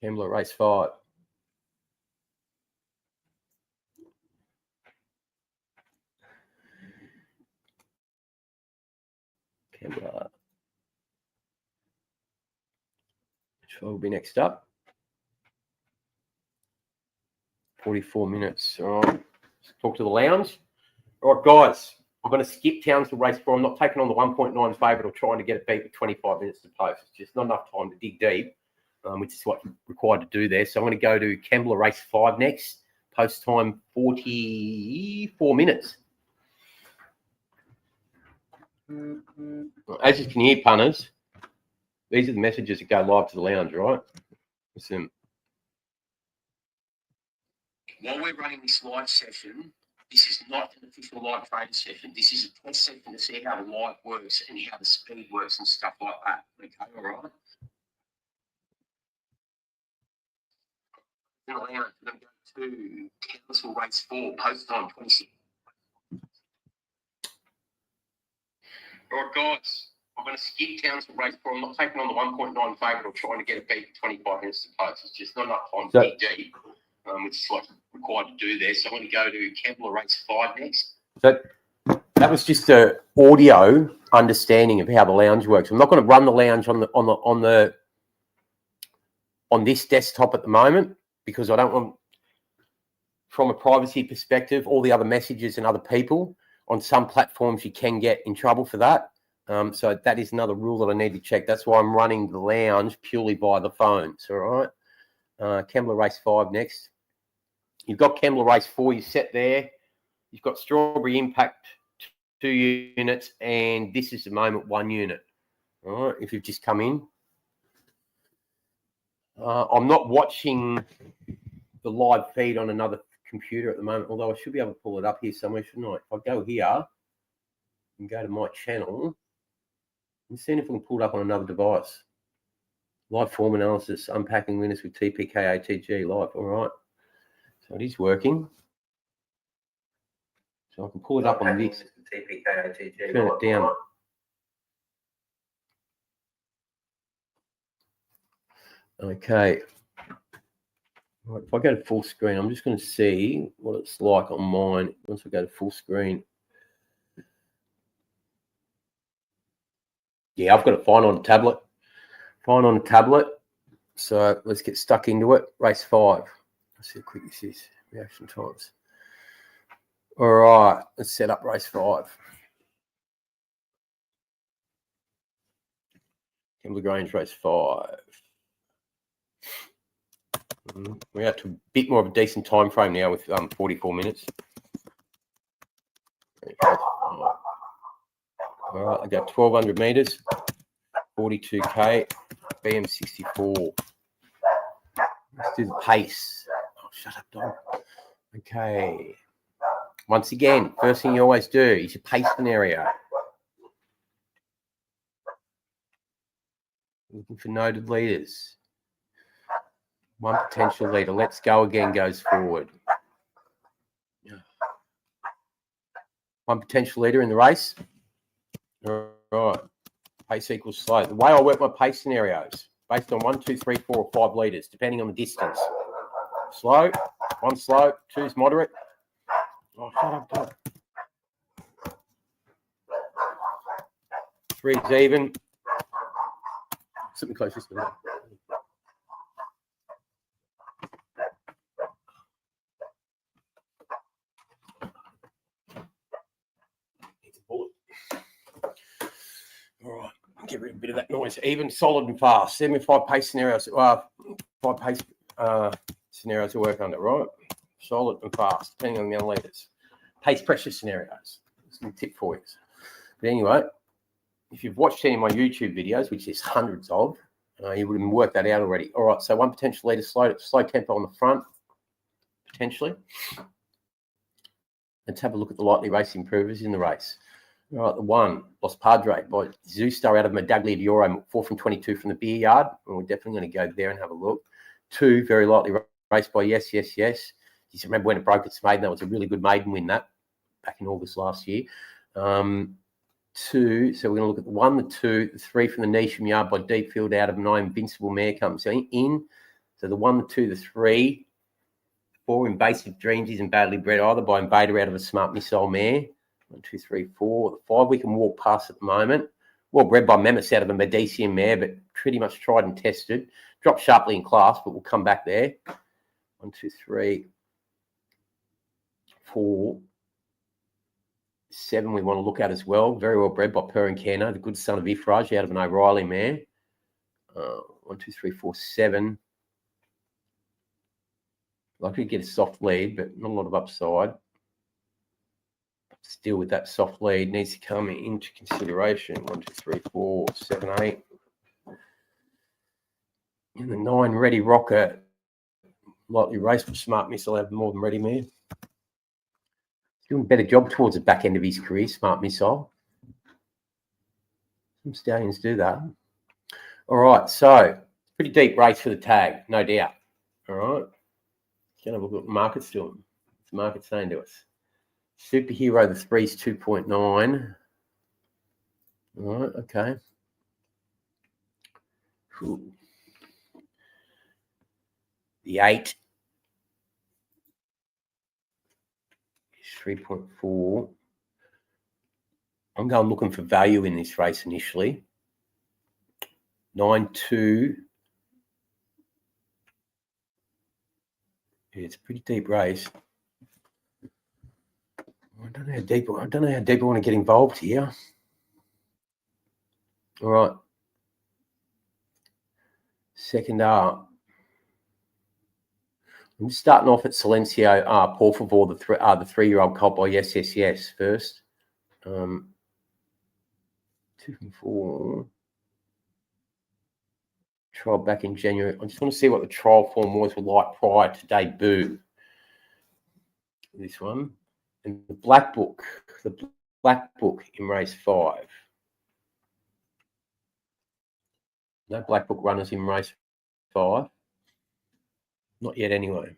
Kembla race 5. Kembla. Which will be next up. 44 minutes. All right. Let's talk to the lounge. All right, guys. I'm going to skip Townsville race 4. I'm not taking on the 1.9 favourite or trying to get it beat with 25 minutes to post. It's just not enough time to dig deep, which is what's required to do there. So I'm going to go to Kembla race 5 next. Post time 44 minutes. As you can hear, punters, these are the messages that go live to the lounge, right? Listen. While we're running this live session, this is not an official live trading session. This is a test session to see how the live works and how the speed works and stuff like that. Okay, all right? Now, I'm going to go to Council Race 4, post time 26. All right, guys. I'm going to skip Townsville race 4. I'm not taking on the 1.9 favourite or trying to get it beat 25 minutes to post. It's just not enough time to dig deep, which is what's required to do there. So I'm going to go to Kembla race 5 next. So that was just an audio understanding of how the lounge works. I'm not going to run the lounge on this desktop at the moment because I don't want, from a privacy perspective, all the other messages and other people. On some platforms, you can get in trouble for that. So that is another rule that I need to check. That's why I'm running the lounge purely via the phones. All right. Kembla race 5 next. You've got Kembla race 4. You set there. You've got Strawberry Impact 2 units, and this is the moment 1 unit. All right. If you've just come in, I'm not watching the live feed on another computer at the moment, although I should be able to pull it up here somewhere, shouldn't I? If I go here and go to my channel and see if I can pull it up on another device. Live form analysis, unpacking winners with TPKATG live. All right. So it is working. So I can pull it up on this. TPKATG. Turn it down. Okay. Right, if I go to full screen, I'm just going to see what it's like on mine once I go to full screen. Yeah, I've got it fine on the tablet. Fine on the tablet. So let's get stuck into it. Race 5. Let's see how quick this is. Reaction times. All right, let's set up race 5. Kembla Grange race 5. We're out to a bit more of a decent time frame now with 44 minutes. All right, I got 1,200 meters, 42k, BM64. Let's do the pace. Oh, shut up, dog. Okay. Once again, first thing you always do is your pace scenario. Looking for noted leaders. One potential leader. Let's go again goes forward. One potential leader in the race. All right. Pace equals slow. The way I work my pace scenarios, based on 1, 2, 3, 4, or 5 leaders, depending on the distance. Slow. 1 slow. 2 is moderate. Oh, shut up, dog. 3 is even. Something close to that. All right, get rid of a bit of that noise. Even, solid, and fast. 75 pace scenarios. 5 pace scenarios to work under, right? Solid and fast, depending on the other leaders. Pace pressure scenarios. That's a tip for you. But anyway, if you've watched any of my YouTube videos, which there's hundreds of, you would have worked that out already. All right, so one potential leader, slow tempo on the front, potentially. Let's have a look at the lightly race improvers in the race. All right, the 1, Los Padre by Zoostar out of Medaglia d'Oro, 4 from 22 from the beer yard. And we're definitely going to go there and have a look. 2, very lightly raced by Yes. You remember when it broke its maiden? That was a really good maiden win, that, back in August last year. 2, so we're going to look at the 1, the 2, the 3 from the Neesham yard by Deep Field out of 9, Invincible Mare comes in. So the 1, the 2, the 3, 4 invasive dreams isn't badly bred either by Invader out of a Smart Missile mare. 1, 2, 3, 4. The 5 we can walk past at the moment. Well bred by Memis out of a Medician mare, but pretty much tried and tested. Dropped sharply in class, but we'll come back there. 1, 2, 3, 4, 7 we want to look at as well. Very well bred by Per and Kano, the good son of Ifraj out of an O'Reilly mare. 1, 2, 3, 4, 7. Likely to get a soft lead, but not a lot of upside. Still with that soft lead needs to come into consideration. 1, 2, 3, 4, 7, 8. And the 9 Ready Rocker. Lightly raced for Smart Missile, have more than Ready mare. Doing a better job towards the back end of his career, Smart Missile. Some stallions do that. All right, so pretty deep race for the tag, no doubt. All right. Can have a look at what the market's doing. What's the market saying to us? Superhero, the 3's 2.9. All right, okay. Cool. The 8 is 3.4. I'm going looking for value in this race initially. 9-2. Yeah, it's a pretty deep race. I don't know how deep I want to get involved here. All right. Second up. I'm just starting off at Silencio, Por Favor, the 3-year-old colt by Yes first. 2 and 4. Trial back in January. I just want to see what the trial form was like prior to debut. This one. And the Black Book in race 5. No Black Book runners in race 5. Not yet, anyway.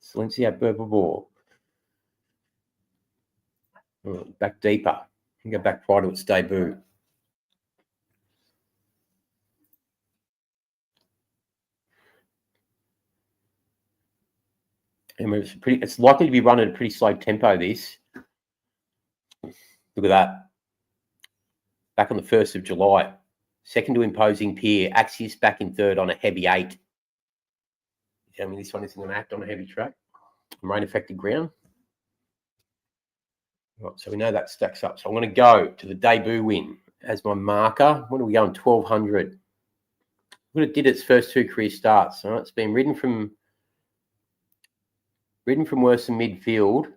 Silencio Purple Ball. Back deeper. And go back prior to its debut. And it's likely to be run at a pretty slow tempo, this. Look at that. Back on the 1st of July. Second to Imposing Pier. Axius back in 3rd on a heavy 8. You tell me this one isn't going to act on a heavy track? Rain-affected ground. Right, so we know that stacks up. So I'm going to go to the debut win as my marker. What are we going? 1,200. What it did its first 2 career starts. All right, it's been ridden from worse than midfield.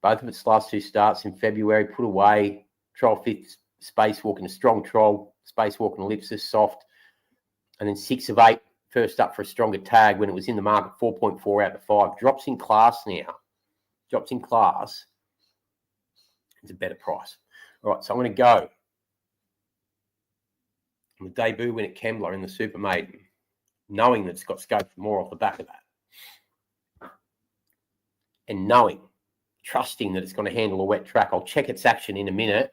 Both of its last 2 starts in February, put away. Trial 5th spacewalk in a strong trial, spacewalk and ellipsis, soft. And then 6 of 8, first up for a stronger tag when it was in the market, 4.4 out of 5. Drops in class now. Drops in class. It's a better price. All right, so I'm going to go on the debut win at Kembla in the Super Maiden, knowing that it's got scope for more off the back of that. And trusting that it's going to handle a wet track. I'll check its action in a minute.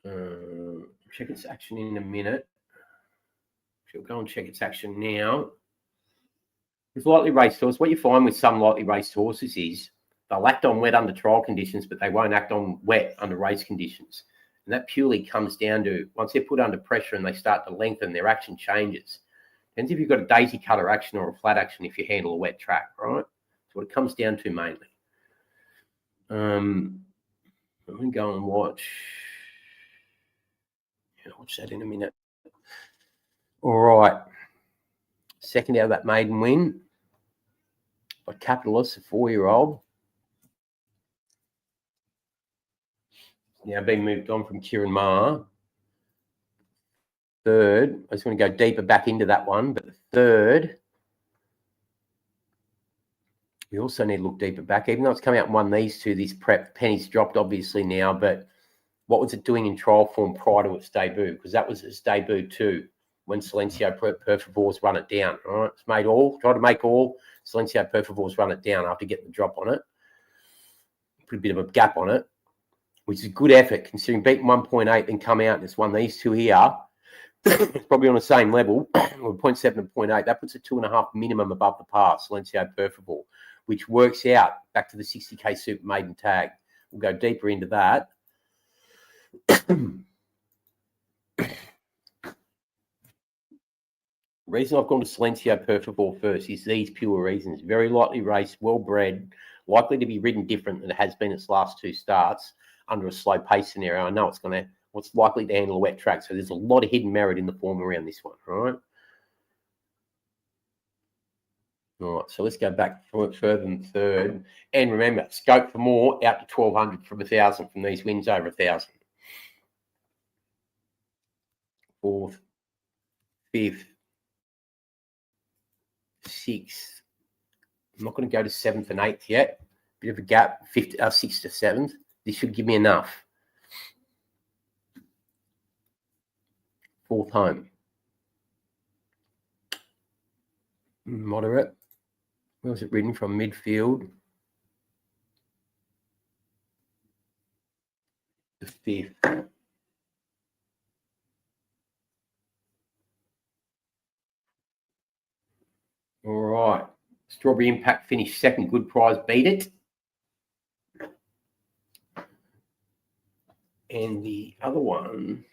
Check its action in a minute. She'll go and check its action now. With lightly raced horses, what you find with some lightly raced horses is they'll act on wet under trial conditions, but they won't act on wet under race conditions. And that purely comes down to once they're put under pressure and they start to lengthen, their action changes. Depends if you've got a daisy cutter action or a flat action if you handle a wet track, right? That's what it comes down to mainly. I'm going to go and watch. I'll watch that in a minute. All right. Second out of that maiden win by Capitalist, a 4-year-old. Now being moved on from Kieran Ma. Third, I just want to go deeper back into that one, but the third, we also need to look deeper back. Even though it's come out and won these 2, this prep, penny's dropped obviously now, but what was it doing in trial form prior to its debut? Because that was its debut too, when Silencio Per Favor's run it down. All right, it's made all, tried to make all. Silencio Per Favor's run it down after getting the drop on it. Put a bit of a gap on it, which is a good effort considering beating 1.8 and come out and it's won these 2 here. It's probably on the same level, 0.7 and 0.8. That puts a 2.5 minimum above the par, Silencio Perfable, which works out back to the 60K Super Maiden Tag. We'll go deeper into that. Reason I've gone to Silencio Perfable first is these pure reasons. Very lightly raced, well-bred, likely to be ridden different than it has been its last two starts under a slow pace scenario. I know it's likely to handle a wet track, so there's a lot of hidden merit in the form around this one, all right? All right, so let's go back further than third. And remember, scope for more, out to 1,200 from 1,000 from these wins over 1,000. Fourth, fifth, sixth. I'm not going to go to seventh and eighth yet. Bit of a gap, sixth to seventh. This should give me enough. Fourth home. Moderate. Where was it ridden from? Midfield. The fifth. All right. Strawberry Impact finished second. Good prize. Beat it. And the other one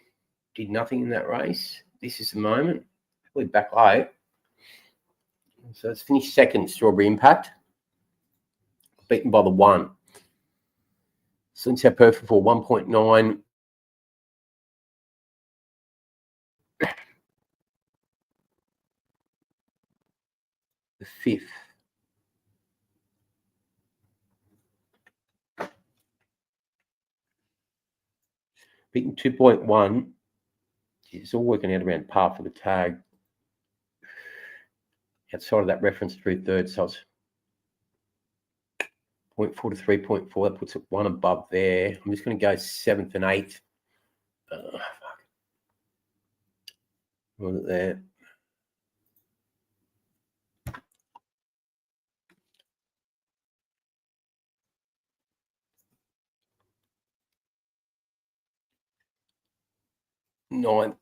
did nothing in that race. This is the moment. We're back low. So it's finished second, Strawberry Impact. Beaten by the one. Silencio Perfect for 1.9. The fifth. Beaten 2.1. It's all working out around par for the tag. Outside of that reference through third, so it's 0.4 to 3.4. That puts it one above there. I'm just going to go seventh and eighth. Was it there? Ninth.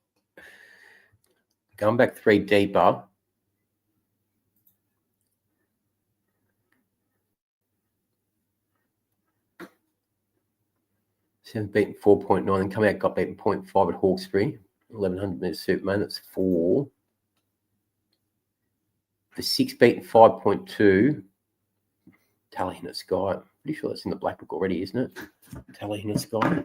Going back three deeper. Seventh beaten 4.9, and come out got beaten 0.5 at Hawkesbury. 1,100 metre Superman, that's 4. The 6 beaten 5.2. Talihina Sky. Pretty sure that's in the black book already, isn't it? Talihina Sky.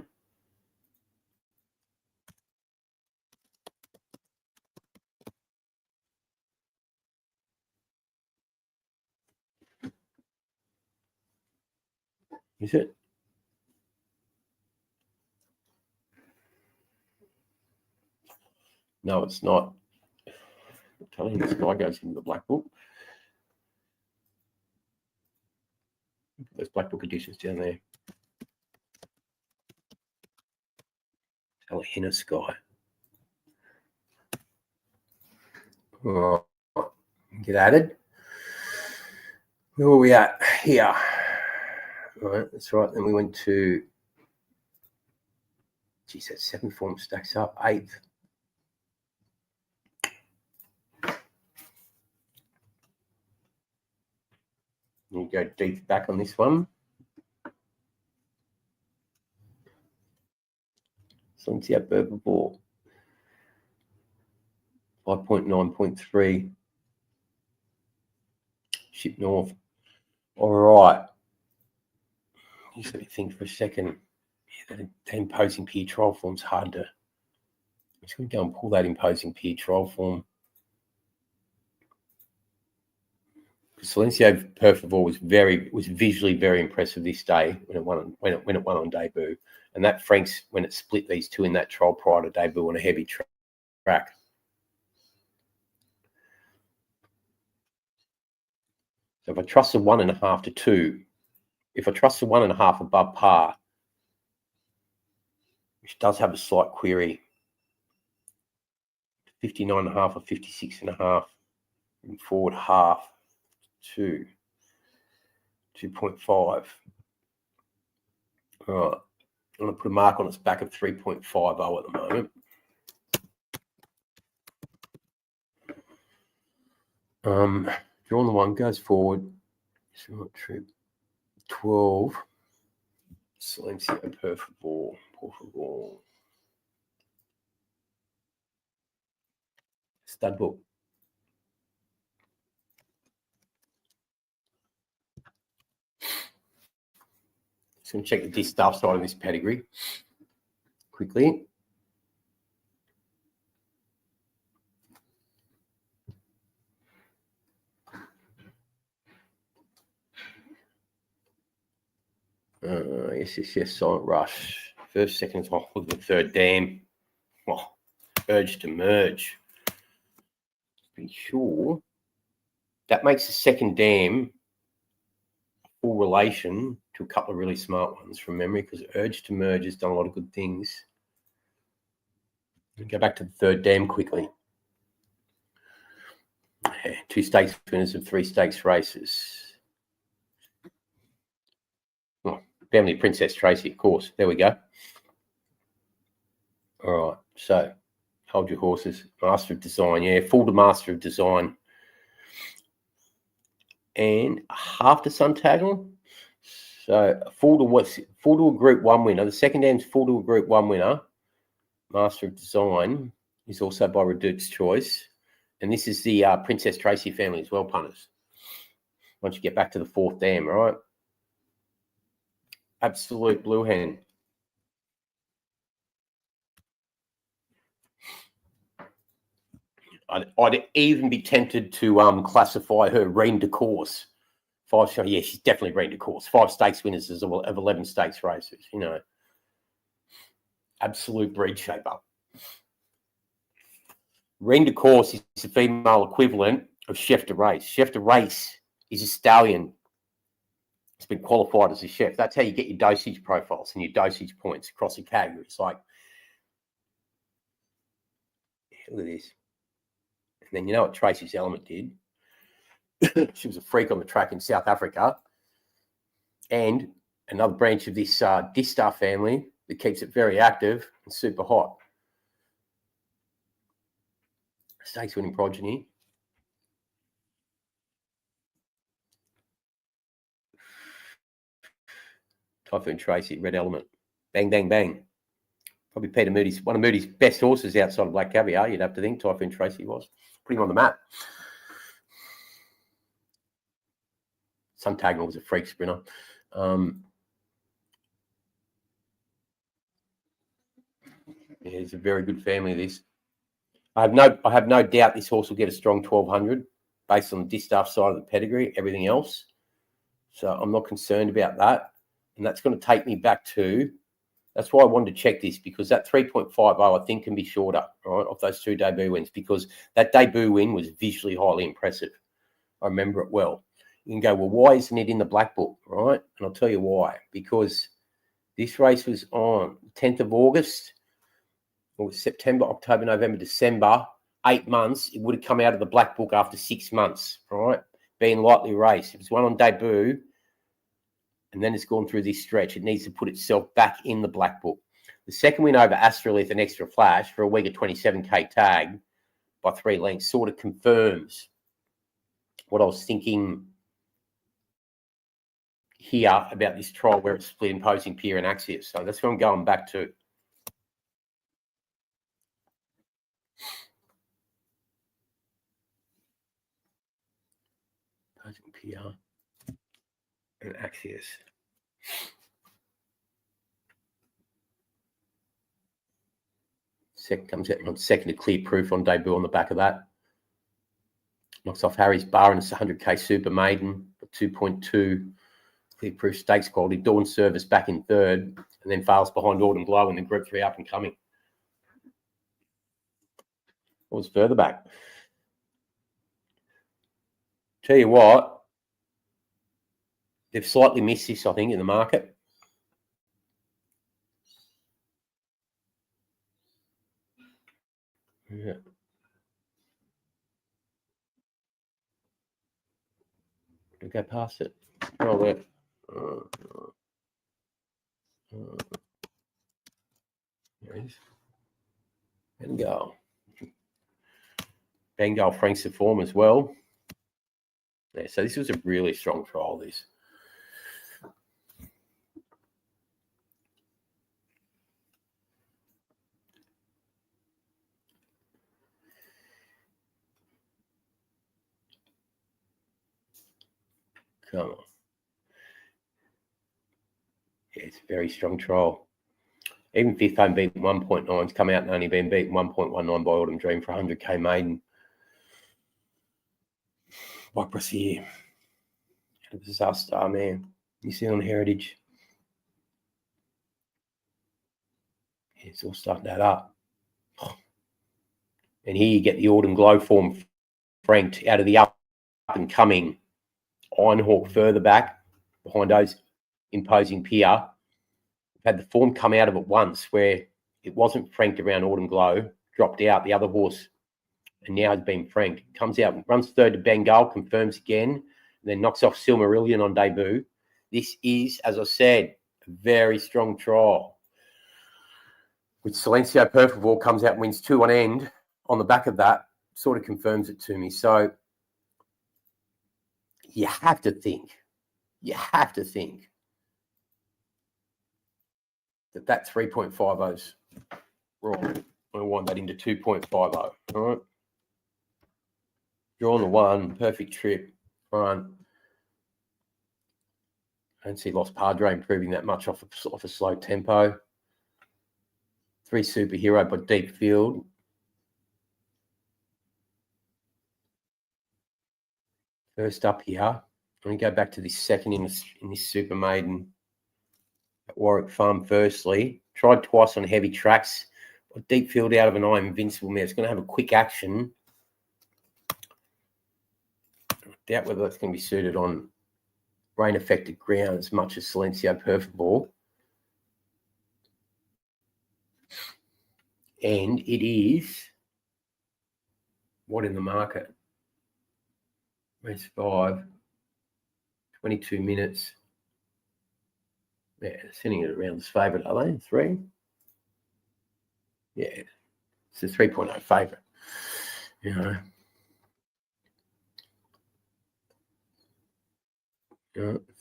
Is it? No, it's not. Talihina Sky goes into the black book. Those black book editions down there. Talihina Sky. All right. Get added. Where were we at? Here. All right, that's right. Then we went to, geez, that 7 form stacks up. 8th. You go deep back on this one. Silencio Perfable. 5.9.3. Ship north. All right. Just let me think for a second. Yeah, that imposing peer trial form's hard to. I'm just going to go and pull that imposing peer trial form. Silencio Perfable was visually very impressive this day when it won on debut, and that Franks when it split these two in that trial prior to debut on a heavy track. So if I trust the 1.5 to 2, if I trust the 1.5 above par, which does have a slight query, 59.5 or 56.5, and forward half to 2.5. All right, I'm going to put a mark on its back of 3.50 at the moment. Drawn the one, goes forward. Short trip. 12. Silencio, por favor. Stud book. Just going to check the distaff side of this pedigree quickly. Yes, Silent Rush. First, second, look at the third dam. Oh, urge to merge. Pretty sure that makes the second dam full relation to a couple of really smart ones from memory, because urge to merge has done a lot of good things. Go back to the third dam quickly. 2 stakes winners of 3 stakes races. Oh, Family Princess Tracy, of course. There we go. All right, so hold your horses. Master of Design, yeah, full to Master of Design. And half to Suntagle. So full to a Group 1 winner. The second dam's full to a Group 1 winner. Master of Design is also by Reduke's Choice. And this is the Princess Tracy family as well, punters. Once you get back to the 4th dam, right? Absolute blue hen. I'd even be tempted to classify her reign de course. 5, yeah, she's definitely reign de course. 5 stakes winners of 11 stakes races, you know. Absolute breed shaper. Reign de course is the female equivalent of chef de race. Chef de race is a stallion. It's been qualified as a chef. That's how you get your dosage profiles and your dosage points across the categories. Like, look at this. And then you know what Tracy's Element did? She was a freak on the track in South Africa. And another branch of this Distar family that keeps it very active and super hot. Stakes winning progeny. Typhoon Tracy, Red Element. Bang, bang, bang. Probably Peter Moody's, one of Moody's best horses outside of Black Caviar, you'd have to think Typhoon Tracy was. Put him on the map. Suntagnal was a freak sprinter. Yeah, it's a very good family, this. I have no doubt this horse will get a strong 1200 based on the distaff side of the pedigree, everything else. So I'm not concerned about that. And that's going to take me back to, that's why I wanted to check this, because that 3.50 I think can be shorter, right, off those 2 debut wins, because that debut win was visually highly impressive. I remember it well. You can go, well, why isn't it in the black book, right? And I'll tell you why. Because this race was on 10th of August, or September, October, November, December, 8 months. It would have come out of the black book after 6 months, right? Being lightly raced. It was one on debut, and then it's gone through this stretch. It needs to put itself back in the black book. The second win over Astrolith and Extra Flash for a week of 27k tag by 3 lengths sort of confirms what I was thinking here about this trial where it's split imposing Pier and Axios. So that's what I'm going back to. Imposing Pier and Axios. Second comes out on second to clear proof on debut on the back of that. Knocks off Harry's Bar and it's 100k Super Maiden, 2.2 clear proof stakes quality. Dawn Service back in third, and then fails behind Autumn Glow in the Group 3 up and coming. What was further back? Tell you what, they've slightly missed this, I think, in the market. Yeah. We'll go past it. Oh, there. There it is. Bengal. Bengal Frank's the form as well. Yeah, so this was a really strong trial, this. Come on. Yeah, it's a very strong trial. Even fifth home beaten 1.9's come out and only been beaten 1.19 by Autumn Dream for 100k maiden. What was here? A disaster, man. New Zealand heritage. Yeah, it's all starting to add up. And here you get the Autumn Glow form franked out of the up and coming Ironhawk further back behind those imposing peer. We've had the form come out of it once where it wasn't franked around Autumn Glow, dropped out the other horse, and now has been franked. Comes out, runs third to Bengal, confirms again, and then knocks off Silmarillion on debut. This is, as I said, a very strong trial. Which Silencio Perfect comes out and wins 2 on end on the back of that, sort of confirms it to me. So you have to think that 3.50's wrong. I want that into 2.50. All right. Draw on the 1, perfect trip, run. I don't see Lost Padre improving that much off a slow tempo. 3 Superhero by Deep Field. First up here, I'm going to go back to this second in this Super Maiden at Warwick Farm. Firstly, tried twice on heavy tracks. Deep Field out of an eye, Invincible mare. It's going to have a quick action. I doubt whether that's going to be suited on rain-affected ground as much as Silencio Perfect Ball. And it is what in the market? Race 5, 22 minutes. Yeah, sending it around as favourite, are they? 3? Yeah, it's a 3.0 favourite. You know.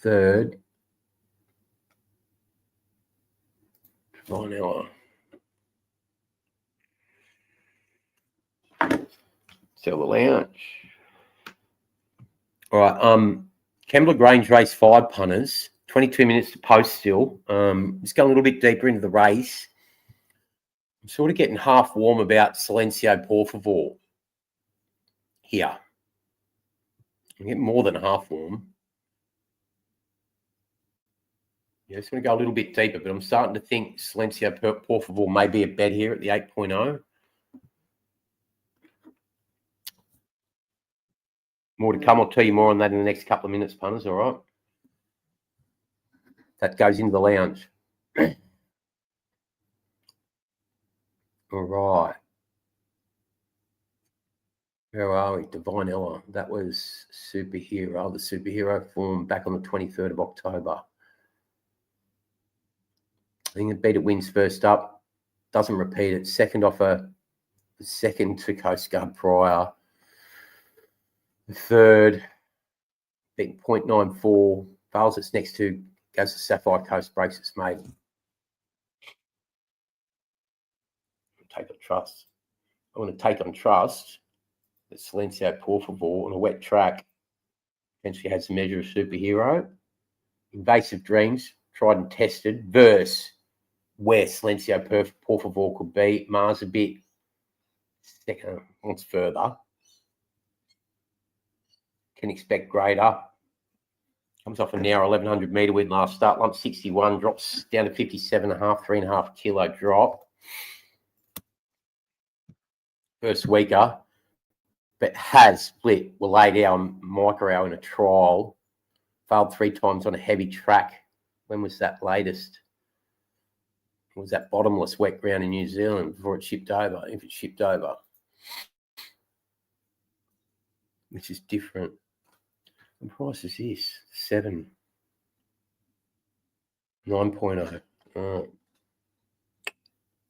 Third, Vanilla. Sell the lounge. All right. Kembla Grange race 5 punters. 22 minutes to post still. Let's go a little bit deeper into the race. I'm sort of getting half warm about Silencio Por Favor here. I'm getting more than half warm. Yeah, just going to go a little bit deeper, but I'm starting to think Silencio Por Favor may be a bet here at the 8.0. More to come. I'll tell you more on that in the next couple of minutes, punters, all right? That goes into the lounge. All right. Where are we? Divine Ella. That was Superhero, the Superhero form back on the 23rd of October. I think it beat it wins first up. Doesn't repeat it. Second off second to Coast Guard prior. The third, beat 0.94. Fails its next 2, goes to Sapphire Coast, breaks its maiden. Take on trust. I want to take on trust that Silencio Por Favor on a wet track potentially has a measure of Superhero. Invasive Dreams, tried and tested, versus where Silencio Por Favor could be. Mars a bit second, wants further. Can expect greater. Comes off a narrow 1100 metre win last start. Lump 61, drops down to 57.5, 3.5 kilo drop. First weaker, but has split. Will lay down micro in a trial. Failed 3 times on a heavy track. When was that latest? It was that bottomless wet ground in New Zealand before it shipped over, if it shipped over. Which is different. What price is this? 7. 9.0.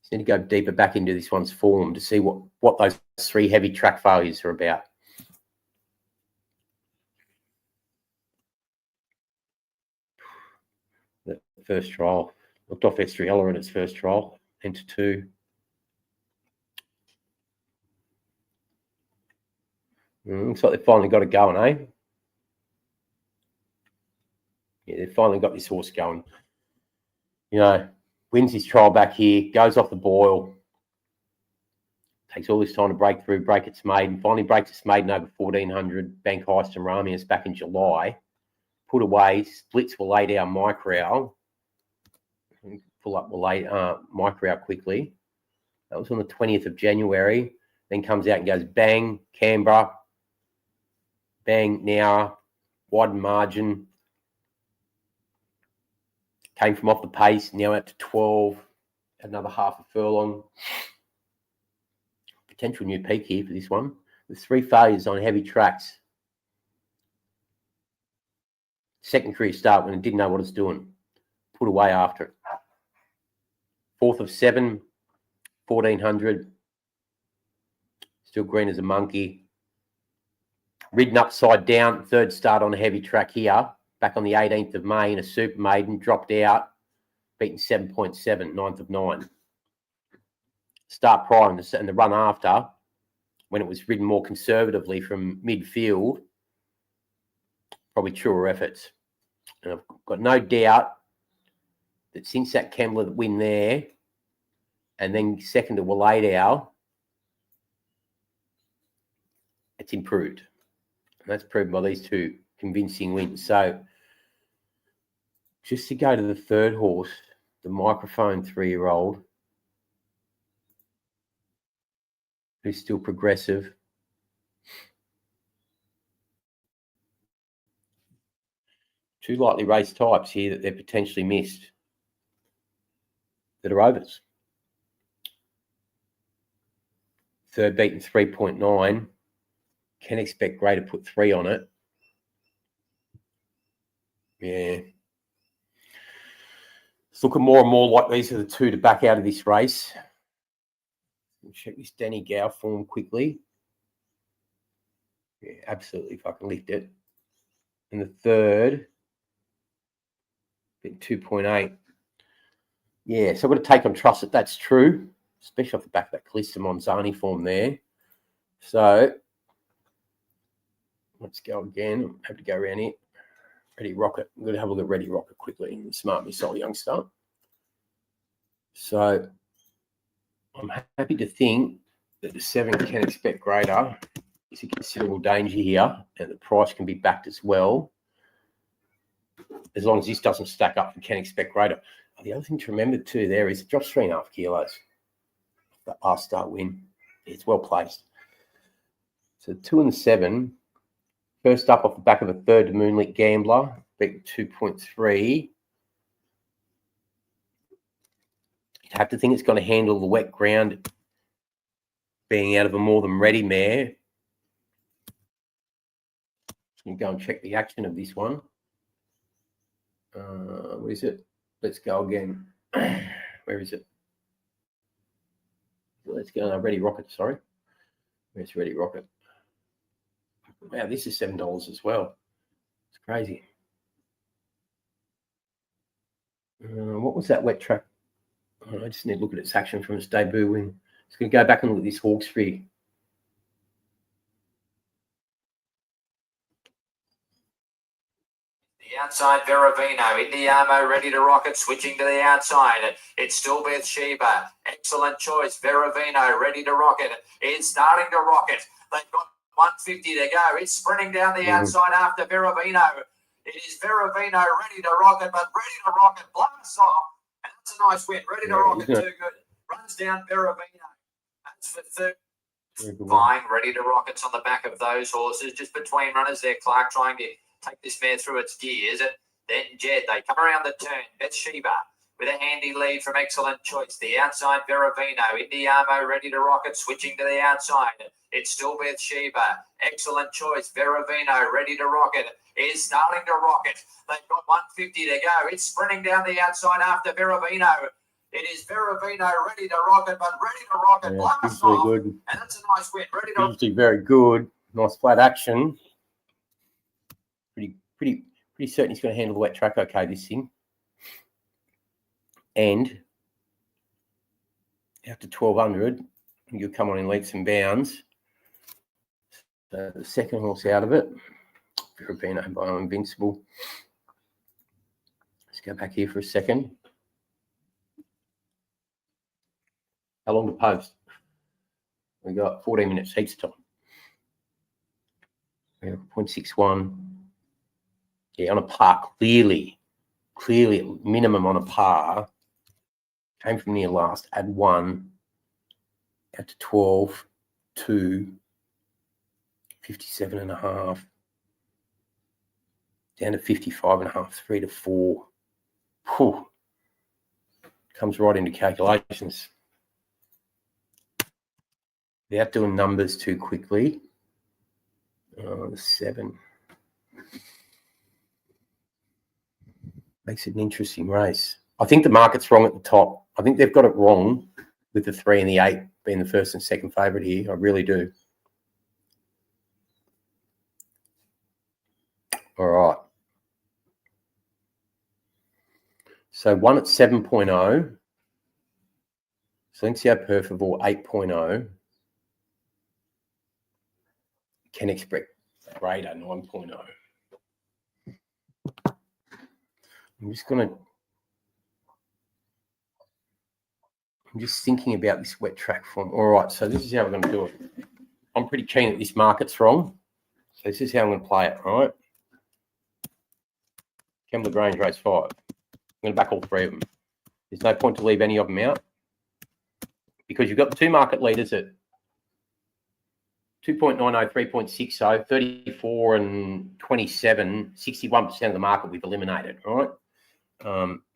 Just need to go deeper back into this one's form to see what those 3 heavy track failures are about. The first trial. Looked off Estrella in its first trial. Into 2. Looks like they've finally got it going, eh? Yeah, they've finally got this horse going. You know, wins his trial back here, goes off the boil. Takes all this time to break through, break its maiden. Finally breaks its maiden over 1400. Bank Heist and Ramius back in July. Put away, splits will lay down Microw. Pull up Microw quickly. That was on the 20th of January. Then comes out and goes bang, Canberra. Bang, now, widen margin. Came from off the pace, now out to 12. Another half a furlong. Potential new peak here for this one. With 3 failures on heavy tracks. Second career start when it didn't know what it's doing. Put away after it. 4th of 7, 1400. Still green as a monkey. Ridden upside down. 3rd start on a heavy track here. Back on the 18th of May in a super maiden. Dropped out. Beaten 7.7, 9th of 9. Start prior and the run after, when it was ridden more conservatively from midfield, probably truer efforts. And I've got no doubt that since that Kembla win there, and then second to Waladao, it's improved. And that's proved by these 2 convincing wins. So just to go to the 3rd horse, the Microphone 3-year-old, who's still progressive. Two lightly raced types here that they're potentially missed that are overs. 3rd beaten 3.9. Can expect Gray to put 3 on it. Yeah. It's looking more and more like these are the 2 to back out of this race. Check this Danny Gow form quickly. Yeah, absolutely fucking licked it. And the 3rd, bit 2.8. Yeah, so I've got to take on trust that that's true, especially off the back of that Calista Monzani form there. So let's go again. I have to go around here. Ready Rocket. I'm going to have a look at Ready Rocket quickly. Smart missile youngster. So I'm happy to think that the 7 Can Expect Greater is a considerable danger here, and the price can be backed as well, as long as this doesn't stack up for Can Expect Greater. The other thing to remember too there is it drops 3.5 kilos. That last start win. It's well placed. So 2 and the 7. First up off the back of a 3rd Moonlit Gambler, beat 2.3. You'd have to think it's going to handle the wet ground, being out of a more than ready mare. You go and check the action of this one. What is it? Let's go again. Where is it? Let's go. Ready Rocket, sorry. Where's Ready Rocket? Wow, this is $7 as well. It's crazy. What was that wet track? I just need to look at its action from its debut win. It's going to go back and look at this Hawkesbury. The outside, Veravino. Indiamo ready to rocket, switching to the outside. It's still Bathsheba. Excellent choice. Veravino ready to rocket. It's starting to rocket. They've got 150 to go. It's sprinting down the outside after Veravino. It is Veravino ready to rocket, but ready to rocket blasts off. And that's a nice win. Ready to rocket, too good. Runs down Veravino. That's for 3rd. Fine, Ready to rocket's on the back of those horses. Just between runners there, Clark trying to take this mare through its gears. Then Jed, they come around the turn. Bathsheba with a handy lead from Excellent Choice. The outside, Veravino. Indiamo ready to rocket, switching to the outside. It's still Bathsheba. Excellent Choice. Veravino ready to rocket. Is starting to rocket. They've got 150 to go. It's sprinting down the outside after Veravino. It is Veravino ready to rocket, but ready to rocket. Blast off. Good. And that's a nice win. Ready to usually very good. Nice flat action. Pretty certain he's going to handle the wet track okay, this thing. and after 1200, you'll come on in leaps and bounds. So the second horse out of it, Verabino by Invincible. Let's go back here for a second. How long to post? We got 14 minutes, heaps of time. We have 0.61. Yeah, on a par, clearly minimum on a par. Came from near last, add 1, out to 12, 2, 57.5, down to 55.5, 3 to 4. Whew. Comes right into calculations. Without doing numbers too quickly. The 7. Makes it an interesting race. I think the market's wrong at the top. I think they've got it wrong with the 3 and the 8 being the first and second favourite here. I really do. All right. So 1 at 7.0. Silencio Perfivore 8.0. Can expect greater 9.0. I'm just thinking about this wet track form. All right, so this is how we're going to do it. I'm pretty keen that this market's wrong. So this is how I'm going to play it, all right? Kembla Grange, race 5. I'm going to back all 3 of them. There's no point to leave any of them out because you've got the 2 market leaders at 2.90, 3.60, 34 and 27, 61% of the market we've eliminated, all right?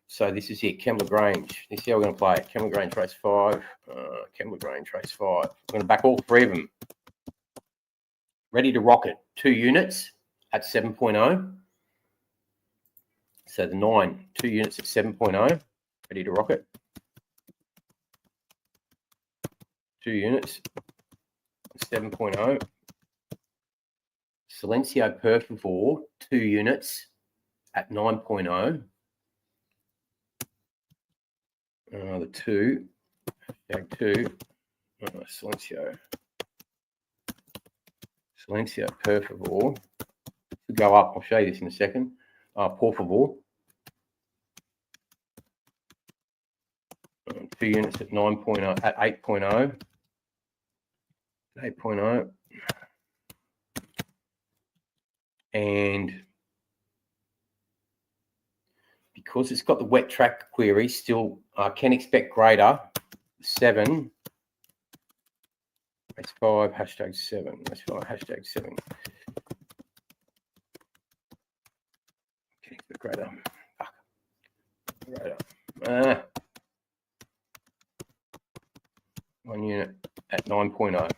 So this is it, Kembla Grange. This is how we're going to play it. Kembla Grange, race 5. Kembla Grange, race 5. We're going to back all 3 of them. Ready to rocket, 2 units at 7.0. So the 9, 2 units at 7.0. Ready to rocket. 2 units at 7.0. Silencio Perfivore, 2 units at 9.0. The 2, tag 2, Silencio Perfivore. Should go up. I'll show you this in a second. Por favor. 2 units at 9.0, at 8.0. 8.0. And because it's got the wet track query, still can expect greater. 7. That's 5, hashtag 7. That's 5, hashtag 7. Can expect greater. Greater. 1 unit at 9.0.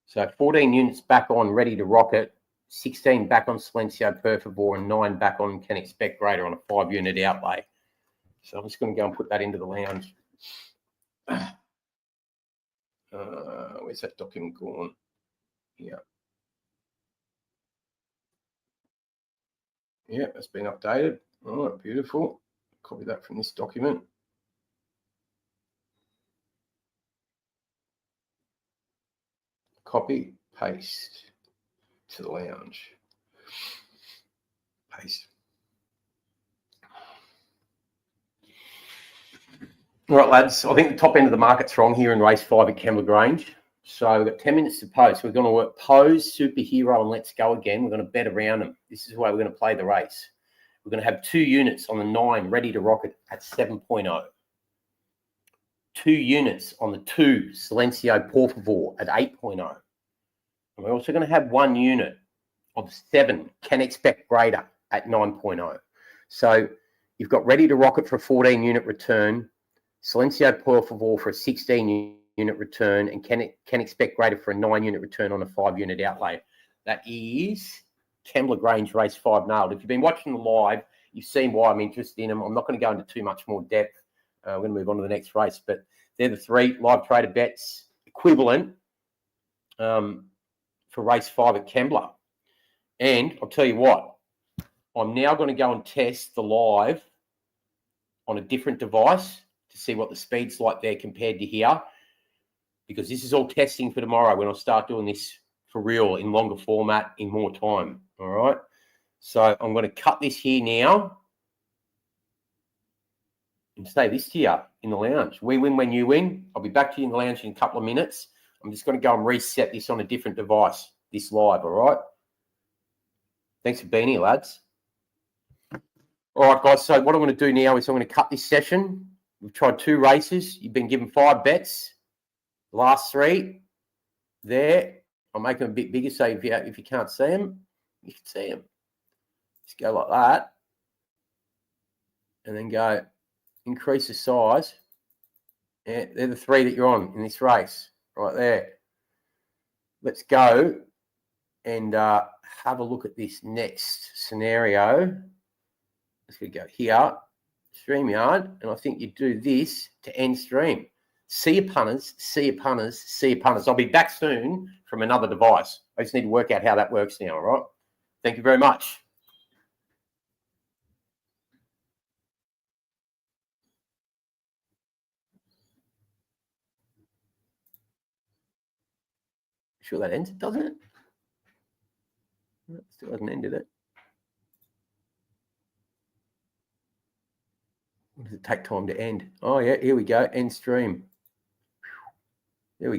So 14 units back on ready to rocket. 16 back on Silencio Perfivore and 9 back on can expect greater on a 5 unit outlay. So I'm just going to go and put that into the lounge. Where's that document gone? Yeah. Yeah, it's been updated. All right, beautiful. Copy that from this document. Copy, paste to the lounge. Paste. All right, lads. I think the top end of the market's wrong here in race 5 at Kembla Grange. So we've got 10 minutes to post. We're going to work pose, superhero, and let's go again. We're going to bet around them. This is the way we're going to play the race. We're going to have 2 units on the 9 ready to rocket at 7.0. 2 units on the 2 Silencio Perfivore at 8.0. And we're also going to have 1 unit of 7 can expect greater at 9.0. So you've got ready to rocket for a 14 unit return, Silencio Perfivore for a 16 unit return, and can expect greater for a 9 unit return on a 5 unit outlay. That is Kembla Grange race 5 nailed. If you've been watching the live, you've seen why I'm interested in them. I'm not going to go into too much more depth. We're going to move on to the next race, but they're the 3 live traded bets equivalent for race 5 at Kembla. And I'll tell you what, I'm now going to go and test the live on a different device to see what the speed's like there compared to here, because this is all testing for tomorrow when I start doing this for real in longer format in more time. All right. So I'm going to cut this here now and say this to you in the lounge. We win when you win. I'll be back to you in the lounge in a couple of minutes. I'm just going to go and reset this on a different device, this live. All right. Thanks for being here, lads. All right, guys. So what I'm going to do now is I'm going to cut this session. We've tried 2 races. You've been given 5 bets. The last 3 there. I'll make them a bit bigger so if you can't see them, you can see them. Just go like that. And then go increase the size. Yeah, they're the 3 that you're on in this race. Right there. Let's go and have a look at this next scenario. Let's go here, StreamYard, and I think you do this to end stream. See you, punters. See you, punters. See you, punters. I'll be back soon from another device. I just need to work out how that works now, all right? Thank you very much. Sure that ends it, doesn't it? It still hasn't ended it. Does it take time to end? Oh, yeah, here we go. End stream. There we go.